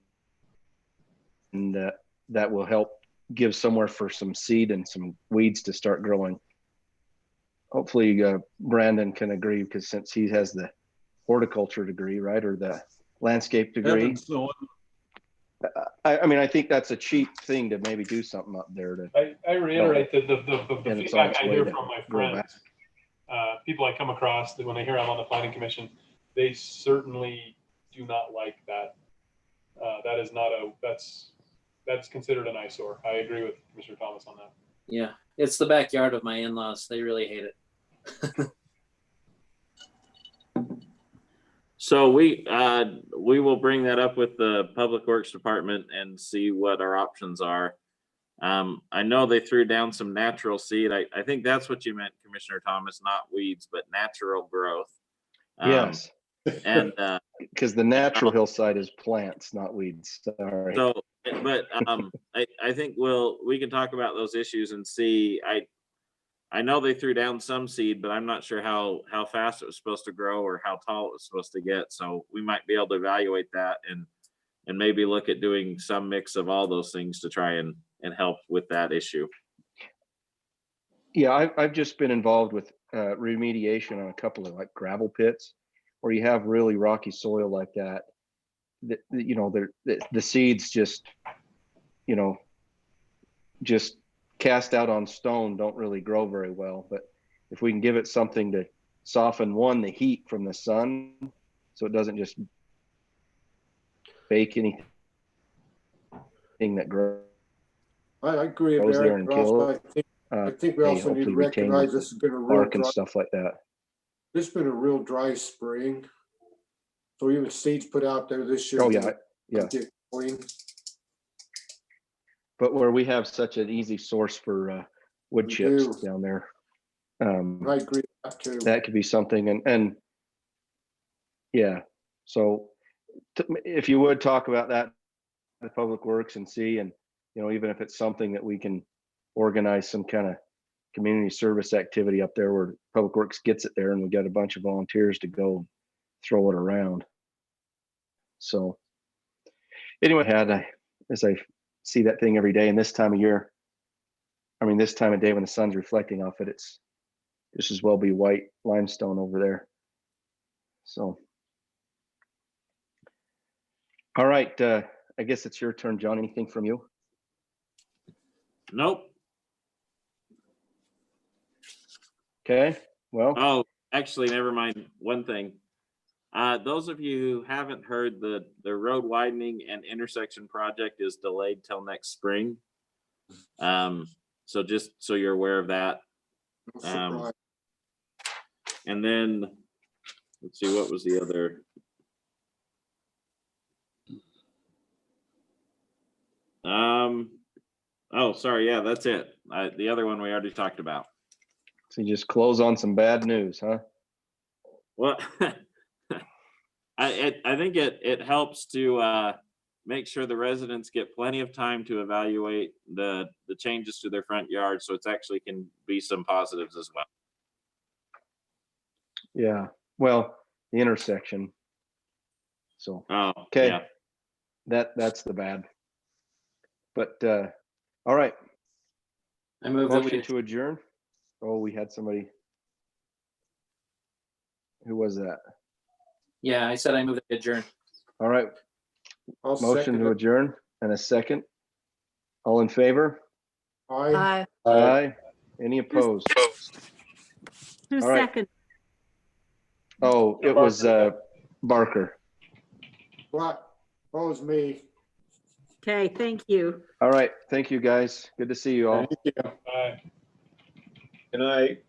that will help give somewhere for some seed and some weeds to start growing. Hopefully Brandon can agree, because since he has the horticulture degree, right, or the landscape degree. I think that's a cheap thing to maybe do something up there. I reiterate that the And it's feedback on its I way hear to from my grow back. friends, people I come across, that when they hear I'm on the planning commission, they certainly do not like that. That is not that's considered an eyesore. I agree with Mr. Thomas on that. Yeah, it's the backyard of my in-laws. They really hate it. So we will bring that up with the Public Works Department and see what our options are. I know they threw down some natural seed. I think that's what you meant, Commissioner Thomas, not weeds, but natural growth. Yes. And because the natural hillside is plants, not weeds. Sorry. So, but I think we can talk about those issues and see. I know they threw down some seed, but I'm not sure how fast it was supposed to grow or how tall it was supposed to get. So we might be able to evaluate that and maybe look at doing some mix of all those things to try and help with that issue. Yeah, I've just been involved with remediation on a couple of like gravel pits where you have really rocky soil like that. The seeds just cast out on stone don't really grow very well. But if we can give it something to soften the heat from the sun, so it doesn't just bake anything that grows. I agree, Goes there and Eric. I think we also need to recognize this has been a real bark and stuff like that. This has been a real dry spring. So even seeds put out there this year. Oh yeah, yeah. Get going. But where we have such an easy source for wood chips down there, I agree with that too. That could be something. And yeah, so if you would talk about that, the Public Works, and see, and even if it's something that we can organize some kind of community service activity up there where Public Works gets it there, and we got a bunch of volunteers to go throw it around. So anyway, as I see that thing every day, and this time of year, this time of day when the sun's reflecting off it, it's just as well be white limestone over there. So all right, I guess it's your turn, John. Anything from you? Nope. Okay, well. Oh, actually, never mind. One thing. Those of you who haven't heard, the road widening and intersection project is delayed till next spring. So just so you're aware of that. And then let's see, what was the other? Oh, sorry. Yeah, that's it. The other one we already talked about. So you just close on some bad news, huh? Well, I think it helps to make sure the residents get plenty of time to evaluate the changes to their front yard, so it's actually can be some positives as well. Yeah, well, the intersection. So okay, yeah. That's the bad. But all right. I move motion to adjourn. Oh, we had somebody. Who was that? Yeah, I said I move to adjourn. All right. Motion to adjourn and a second. All in favor? Aye. Aye. Any opposed? Who's All right. second? Oh, it was Barker. What? Oh, it's me. Okay, thank you. All right. Thank you, guys. Good to see you all. Thank you. Bye. Good night.